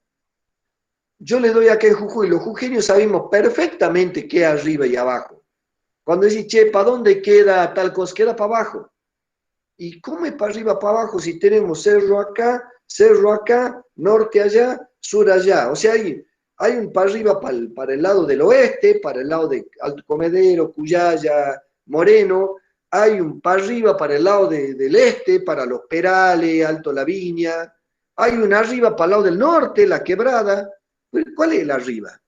Yo le doy acá en Jujuy, los jujeños sabemos perfectamente qué arriba y abajo. Cuando decís, che, ¿para dónde queda tal cosa? Queda para abajo. ¿Y cómo es para arriba, para abajo si tenemos cerro acá, norte allá, sur allá? O sea, hay un para arriba para el lado del oeste, para el lado de Alto Comedero, Cuyaya, Moreno. Hay un para arriba para el lado del este, para Los Perales, Alto La Viña. Hay un arriba para el lado del norte, La Quebrada. ¿Cuál es el arriba?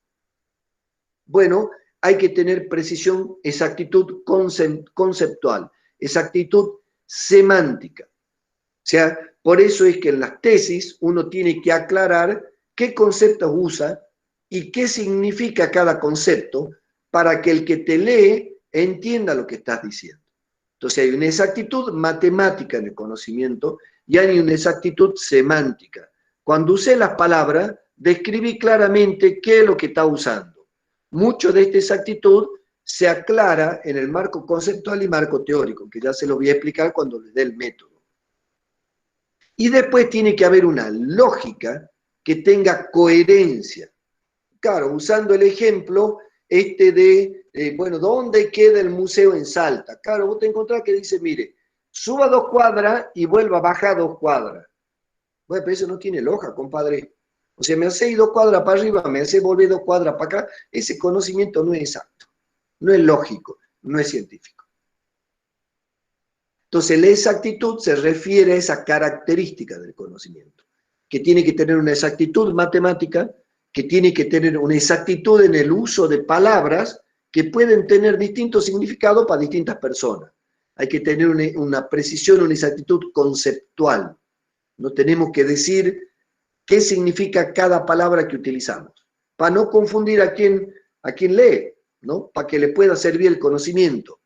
Bueno, hay que tener precisión, exactitud conceptual, exactitud semántica. O sea, por eso es que en las tesis uno tiene que aclarar qué conceptos usa y qué significa cada concepto para que el que te lee entienda lo que estás diciendo. Entonces hay una exactitud matemática en el conocimiento y hay una exactitud semántica. Cuando usé las palabras, describí claramente qué es lo que está usando. Mucho de esta exactitud se aclara en el marco conceptual y marco teórico, que ya se lo voy a explicar cuando les dé el método. Y después tiene que haber una lógica que tenga coherencia. Claro, usando el ejemplo bueno, ¿dónde queda el museo en Salta? Claro, vos te encontrás que dice, mire, suba 2 cuadras y vuelva a bajar 2 cuadras. Bueno, pero eso no tiene lógica, compadre. O sea, me hace ir 2 cuadras para arriba, me hace volver 2 cuadras para acá. Ese conocimiento no es exacto, no es lógico, no es científico. Entonces, la exactitud se refiere a esa característica del conocimiento, que tiene que tener una exactitud matemática, que tiene que tener una exactitud en el uso de palabras que pueden tener distintos significados para distintas personas. Hay que tener una precisión, una exactitud conceptual. No tenemos que decir qué significa cada palabra que utilizamos, para no confundir a quien lee, ¿no? Para que le pueda servir el conocimiento.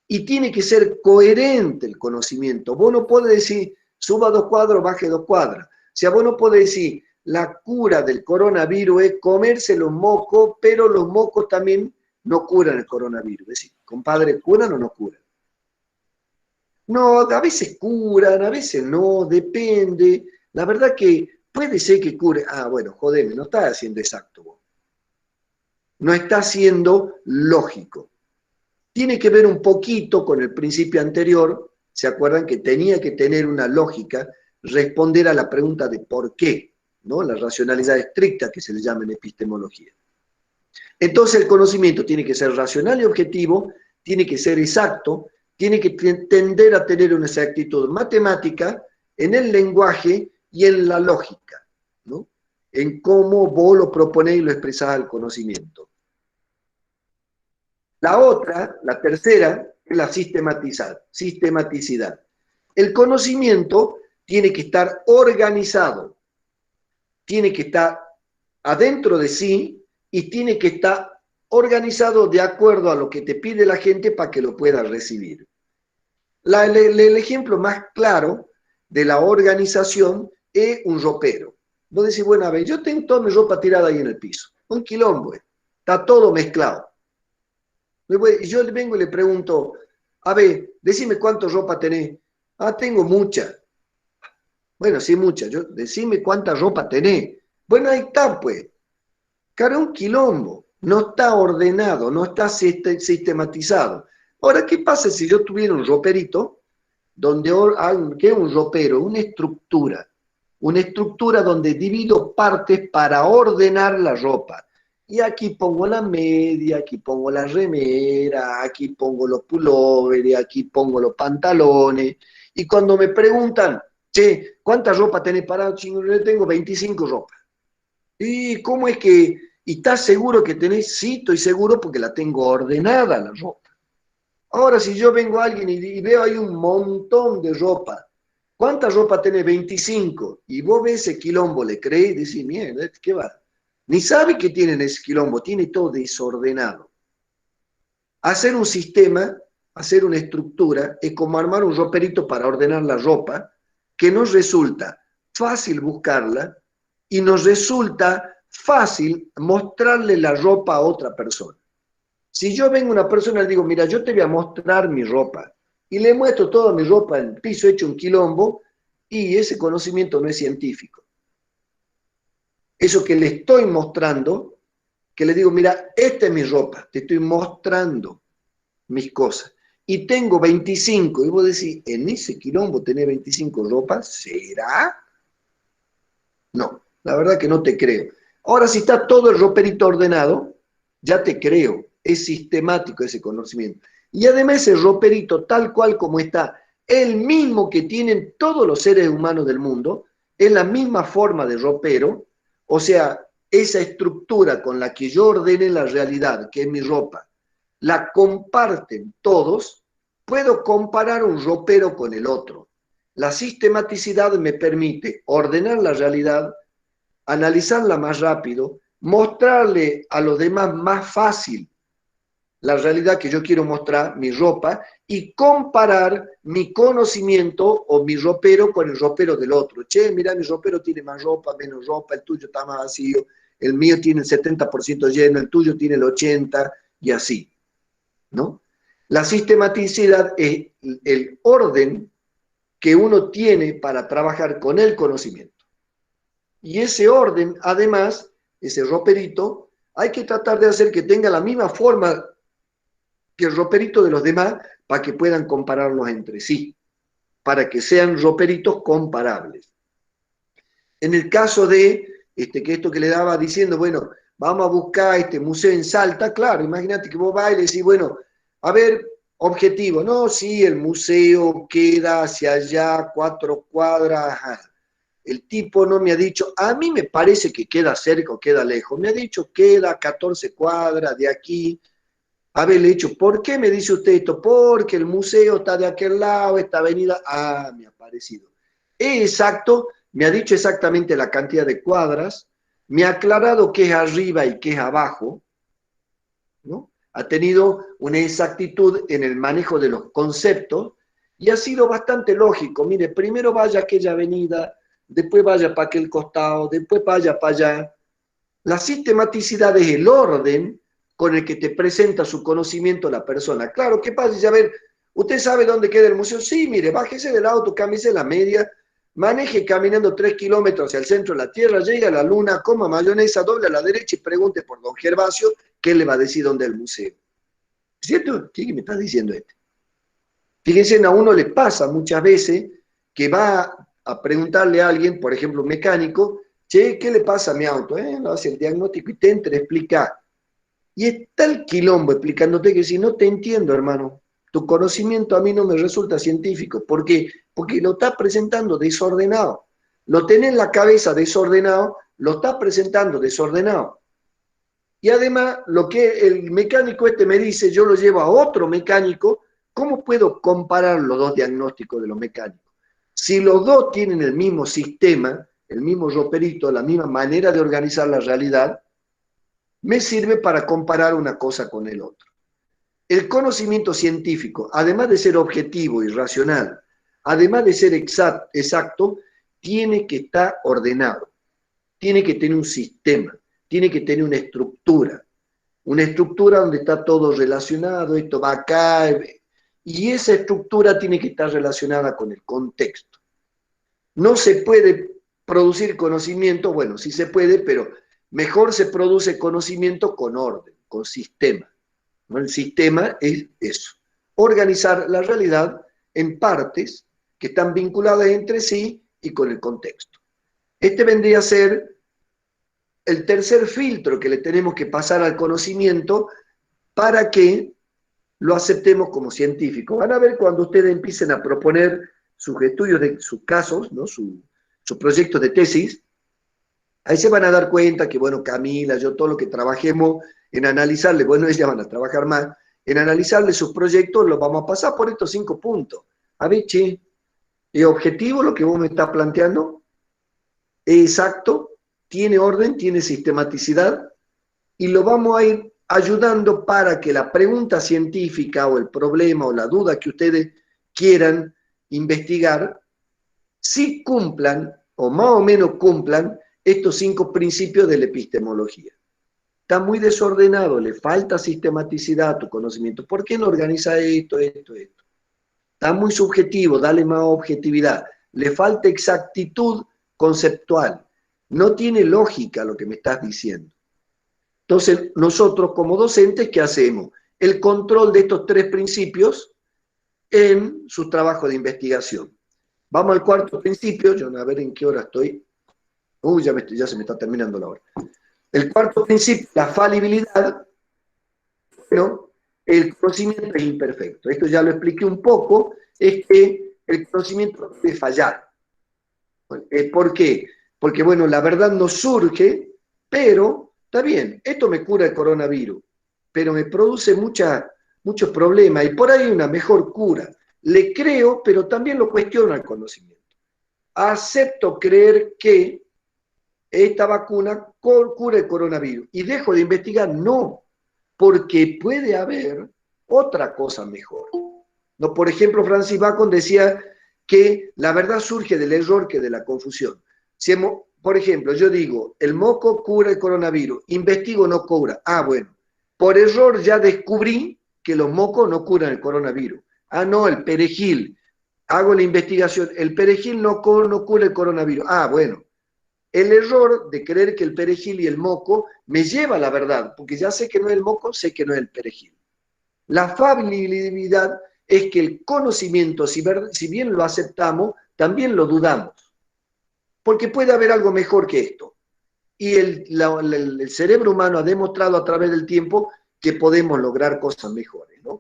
Y tiene que ser coherente el conocimiento. Vos no podés decir, suba 2 cuadras, baje 2 cuadras. O sea, vos no podés decir, la cura del coronavirus es comerse los mocos, pero los mocos también no curan el coronavirus. Es decir, compadre, ¿curan o no curan? No, a veces curan, a veces no, depende. La verdad que puede ser que cure. Ah, bueno, jodeme, no estás haciendo exacto vos. No está siendo lógico. Tiene que ver un poquito con el principio anterior. ¿Se acuerdan que tenía que tener una lógica, responder a la pregunta de por qué? ¿No? La racionalidad estricta que se le llama en epistemología. Entonces el conocimiento tiene que ser racional y objetivo, tiene que ser exacto, tiene que tender a tener una exactitud matemática en el lenguaje y en la lógica, ¿no? En cómo vos lo proponés y lo expresás al conocimiento. La otra, la tercera, es la sistematicidad. El conocimiento tiene que estar organizado, tiene que estar adentro de sí y tiene que estar organizado de acuerdo a lo que te pide la gente para que lo pueda recibir. El ejemplo más claro de la organización es un ropero. Vos decís, bueno, a ver, yo tengo toda mi ropa tirada ahí en el piso, un quilombo, está todo mezclado. Yo le vengo y le pregunto, a ver, decime cuánta ropa tenés. Ah, tengo mucha. Bueno, sí, mucha. Decime cuánta ropa tenés. Bueno, ahí está, pues. Cara, un quilombo. No está ordenado, no está sistematizado. Ahora, ¿qué pasa si yo tuviera un roperito? ¿Qué es un ropero? Una estructura. Una estructura donde divido partes para ordenar la ropa. Y aquí pongo la media, aquí pongo la remera, aquí pongo los pullovers, aquí pongo los pantalones. Y cuando me preguntan, che, ¿cuánta ropa tenés para? Chingo, yo tengo 25 ropas. ¿Y cómo es que, y estás seguro que tenés? Sí, estoy seguro porque la tengo ordenada la ropa. Ahora, si yo vengo a alguien y veo ahí un montón de ropa, ¿cuánta ropa tenés? 25. Y vos ves ese quilombo, le crees y decís, mierda, ¿qué va? Ni sabe que tienen ese quilombo, tiene todo desordenado. Hacer un sistema, hacer una estructura, es como armar un roperito para ordenar la ropa, que nos resulta fácil buscarla y nos resulta fácil mostrarle la ropa a otra persona. Si yo vengo a una persona y le digo, mira, yo te voy a mostrar mi ropa, y le muestro toda mi ropa en el piso hecho un quilombo, y ese conocimiento no es científico. Eso que le estoy mostrando, que le digo, mira, esta es mi ropa, te estoy mostrando mis cosas. Y tengo 25, y vos decís, ¿en ese quilombo tenés 25 ropas? ¿Será? No, la verdad que no te creo. Ahora, si está todo el roperito ordenado, ya te creo, es sistemático ese conocimiento. Y además ese roperito, tal cual como está, el mismo que tienen todos los seres humanos del mundo, es la misma forma de ropero, o sea, esa estructura con la que yo ordene la realidad, que es mi ropa, la comparten todos, puedo comparar un ropero con el otro. La sistematicidad me permite ordenar la realidad, analizarla más rápido, mostrarle a los demás más fácil la realidad que yo quiero mostrar, mi ropa, y comparar mi conocimiento o mi ropero con el ropero del otro. Che, mira, mi ropero tiene más ropa, menos ropa, el tuyo está más vacío, el mío tiene el 70% lleno, el tuyo tiene el 80%, y así, ¿no? La sistematicidad es el orden que uno tiene para trabajar con el conocimiento. Y ese orden, además, ese roperito, hay que tratar de hacer que tenga la misma forma que el roperito de los demás para que puedan compararlos entre sí, para que sean roperitos comparables. En el caso de que esto que le daba diciendo, bueno, vamos a buscar este museo en Salta, claro, imagínate que vos vas y le decís, bueno, a ver, objetivo, no, sí, el museo queda hacia allá, 4 cuadras, ajá. El tipo no me ha dicho, a mí me parece que queda cerca o queda lejos, me ha dicho queda 14 cuadras de aquí. Haberle dicho, ¿por qué me dice usted esto? Porque el museo está de aquel lado, esta avenida, me ha parecido. Es exacto, me ha dicho exactamente la cantidad de cuadras, me ha aclarado qué es arriba y qué es abajo, ¿no? Ha tenido una exactitud en el manejo de los conceptos y ha sido bastante lógico. Mire, primero vaya a aquella avenida, después vaya para aquel costado, después vaya para allá. La sistematicidad es el orden con el que te presenta su conocimiento la persona. Claro, ¿qué pasa? A ver, ¿usted sabe dónde queda el museo? Sí, mire, bájese del auto, cámbiese la media, maneje caminando 3 kilómetros hacia el centro de la Tierra, llega a la Luna, coma mayonesa, doble a la derecha y pregunte por don Gervasio, que él le va a decir dónde es el museo. ¿Cierto? ¿Qué me está diciendo este? Fíjense, a uno le pasa muchas veces que va a preguntarle a alguien, por ejemplo, un mecánico, che, ¿qué le pasa a mi auto? Lo hace el diagnóstico y te entra a explicar. Y es tal quilombo explicándote que si no te entiendo, hermano, tu conocimiento a mí no me resulta científico. ¿Por qué? Porque lo estás presentando desordenado. Lo tenés en la cabeza desordenado, lo estás presentando desordenado. Y además, lo que el mecánico este me dice, yo lo llevo a otro mecánico, ¿cómo puedo comparar los dos diagnósticos de los mecánicos? Si los dos tienen el mismo sistema, el mismo roperito, la misma manera de organizar la realidad, me sirve para comparar una cosa con el otro. El conocimiento científico, además de ser objetivo y racional, además de ser exacto, tiene que estar ordenado, tiene que tener un sistema, tiene que tener una estructura donde está todo relacionado, esto va acá, y esa estructura tiene que estar relacionada con el contexto. No se puede producir conocimiento, bueno, sí se puede, pero mejor se produce conocimiento con orden, con sistema. ¿No? El sistema es eso, organizar la realidad en partes que están vinculadas entre sí y con el contexto. Este vendría a ser el tercer filtro que le tenemos que pasar al conocimiento para que lo aceptemos como científico. Van a ver cuando ustedes empiecen a proponer sus estudios de sus casos, ¿no? sus proyectos de tesis, ahí se van a dar cuenta que, bueno, Camila, yo, todo lo que trabajemos en analizarle, bueno, ellas van a trabajar más, en analizarle sus proyectos, los vamos a pasar por estos 5 puntos. A ver, che, ¿es objetivo lo que vos me estás planteando? ¿Es exacto? ¿Tiene orden? ¿Tiene sistematicidad? Y lo vamos a ir ayudando para que la pregunta científica o el problema o la duda que ustedes quieran investigar, sí cumplan, o más o menos cumplan, estos 5 principios de la epistemología. Está muy desordenado, le falta sistematicidad a tu conocimiento. ¿Por qué no organiza esto? Está muy subjetivo, dale más objetividad. Le falta exactitud conceptual. No tiene lógica lo que me estás diciendo. Entonces, nosotros como docentes, ¿qué hacemos? El control de estos 3 principios en su trabajo de investigación. Vamos al 4º principio, yo a ver en qué hora estoy. Uy, ya se me está terminando la hora. El 4º principio, la falibilidad. Bueno, el conocimiento es imperfecto. Esto ya lo expliqué un poco, es que el conocimiento puede fallar. ¿Por qué? Porque, bueno, la verdad no surge, pero está bien, esto me cura el coronavirus, pero me produce muchos problemas y por ahí una mejor cura. Le creo, pero también lo cuestiono al conocimiento. Acepto creer que esta vacuna cura el coronavirus y dejo de investigar, no, porque puede haber otra cosa mejor. ¿No? Por ejemplo, Francis Bacon decía que la verdad surge del error que de la confusión. Por ejemplo, yo digo, el moco cura el coronavirus, investigo, no cura. Ah, bueno, por error ya descubrí que los mocos no curan el coronavirus. Ah, no, el perejil, hago la investigación, el perejil no cura el coronavirus. Ah, bueno, el error de creer que el perejil y el moco me lleva a la verdad, porque ya sé que no es el moco, sé que no es el perejil. La falibilidad es que el conocimiento, si bien lo aceptamos, también lo dudamos. Porque puede haber algo mejor que esto. Y el cerebro humano ha demostrado a través del tiempo que podemos lograr cosas mejores, ¿no?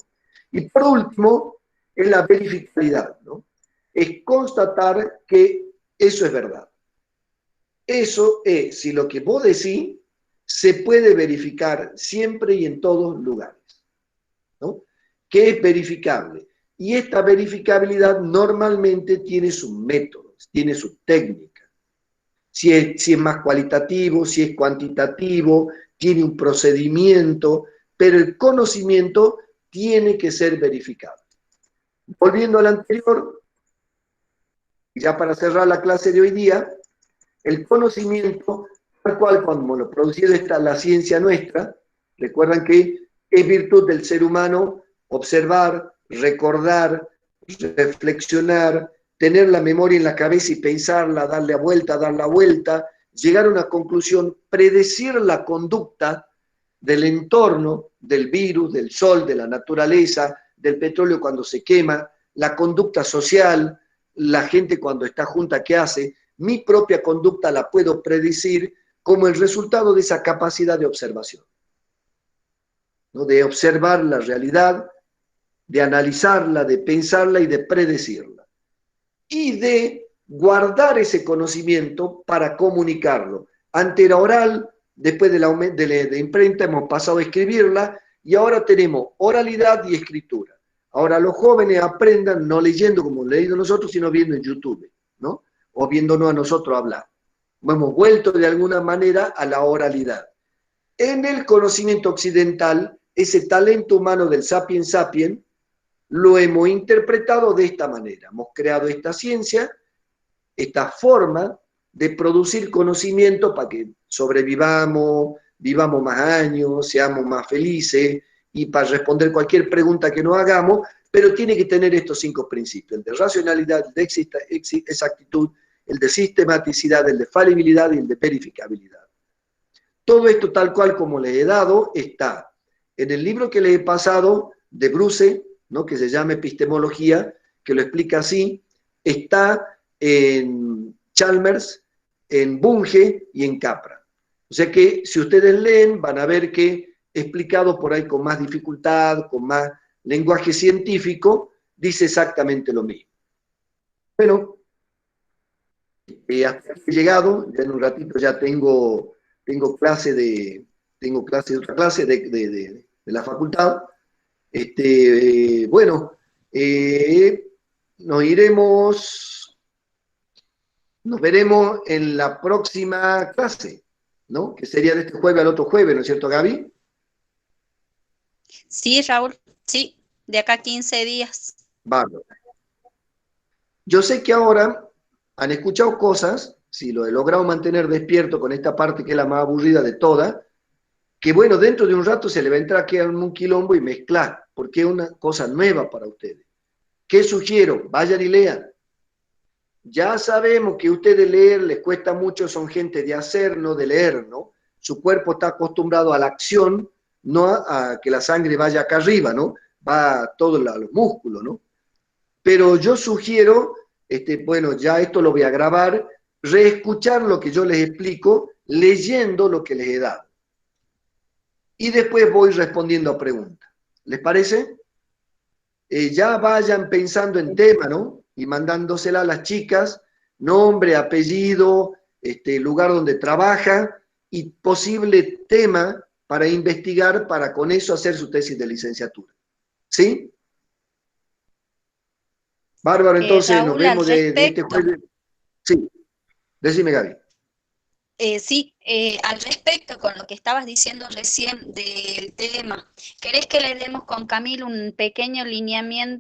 Y por último, es la verificabilidad, ¿no? Es constatar que eso es verdad. Eso es, si lo que vos decís, se puede verificar siempre y en todos lugares, ¿no? Que es verificable. Y esta verificabilidad normalmente tiene sus métodos, tiene su técnica. Si es más cualitativo, si es cuantitativo, tiene un procedimiento, pero el conocimiento tiene que ser verificado. Volviendo al anterior, ya para cerrar la clase de hoy día, el conocimiento, tal cual cuando lo producido está la ciencia nuestra, recuerdan que es virtud del ser humano observar, recordar, reflexionar, tener la memoria en la cabeza y pensarla, darle dar la vuelta, llegar a una conclusión, predecir la conducta del entorno, del virus, del sol, de la naturaleza, del petróleo cuando se quema, la conducta social, la gente cuando está junta, ¿qué hace? Mi propia conducta la puedo predecir como el resultado de esa capacidad de observación, ¿no? De observar la realidad, de analizarla, de pensarla y de predecirla. Y de guardar ese conocimiento para comunicarlo. Antes era oral, después de imprenta hemos pasado a escribirla y ahora tenemos oralidad y escritura. Ahora los jóvenes aprendan no leyendo como leído nosotros, sino viendo en YouTube, ¿no? O viéndonos a nosotros hablar. Hemos vuelto de alguna manera a la oralidad. En el conocimiento occidental, ese talento humano del sapiens sapiens lo hemos interpretado de esta manera. Hemos creado esta ciencia, esta forma de producir conocimiento para que sobrevivamos, vivamos más años, seamos más felices y para responder cualquier pregunta que nos hagamos, pero tiene que tener estos 5 principios: el de racionalidad, el de exactitud, el de sistematicidad, el de falibilidad y el de verificabilidad. Todo esto, tal cual como les he dado, está en el libro que les he pasado de Bruce, ¿no? Que se llama Epistemología, que lo explica así, está en Chalmers, en Bunge y en Capra. O sea que si ustedes leen, van a ver que explicado por ahí con más dificultad, con más lenguaje científico, dice exactamente lo mismo. Bueno, hasta aquí he llegado, ya en un ratito ya tengo clase de otra clase de la facultad. Bueno, nos veremos en la próxima clase, ¿no? Que sería de este jueves al otro jueves, ¿no es cierto, Gaby? Sí, Raúl, sí, de acá a 15 días. Vale. Yo sé que ahora han escuchado cosas, si lo he logrado mantener despierto con esta parte que es la más aburrida de todas, que bueno, dentro de un rato se le va a entrar aquí a un quilombo y mezclar, porque es una cosa nueva para ustedes. ¿Qué sugiero? Vayan y lean. Ya sabemos que ustedes leer les cuesta mucho, son gente de hacer, no de leer, ¿no? Su cuerpo está acostumbrado a la acción, no a que la sangre vaya acá arriba, ¿no? Va a todos los músculos, ¿no? Pero yo sugiero, bueno, ya esto lo voy a grabar, reescuchar lo que yo les explico, leyendo lo que les he dado. Y después voy respondiendo a preguntas. ¿Les parece? Ya vayan pensando en tema, ¿no? Y mandándosela a las chicas, nombre, apellido, lugar donde trabaja y posible tema para investigar, para con eso hacer su tesis de licenciatura. ¿Sí? Bárbaro, entonces Raúl, nos vemos de este respecto, jueves. Sí, decime, Gaby. sí, al respecto con lo que estabas diciendo recién del tema, ¿querés que le demos con Camilo un pequeño lineamiento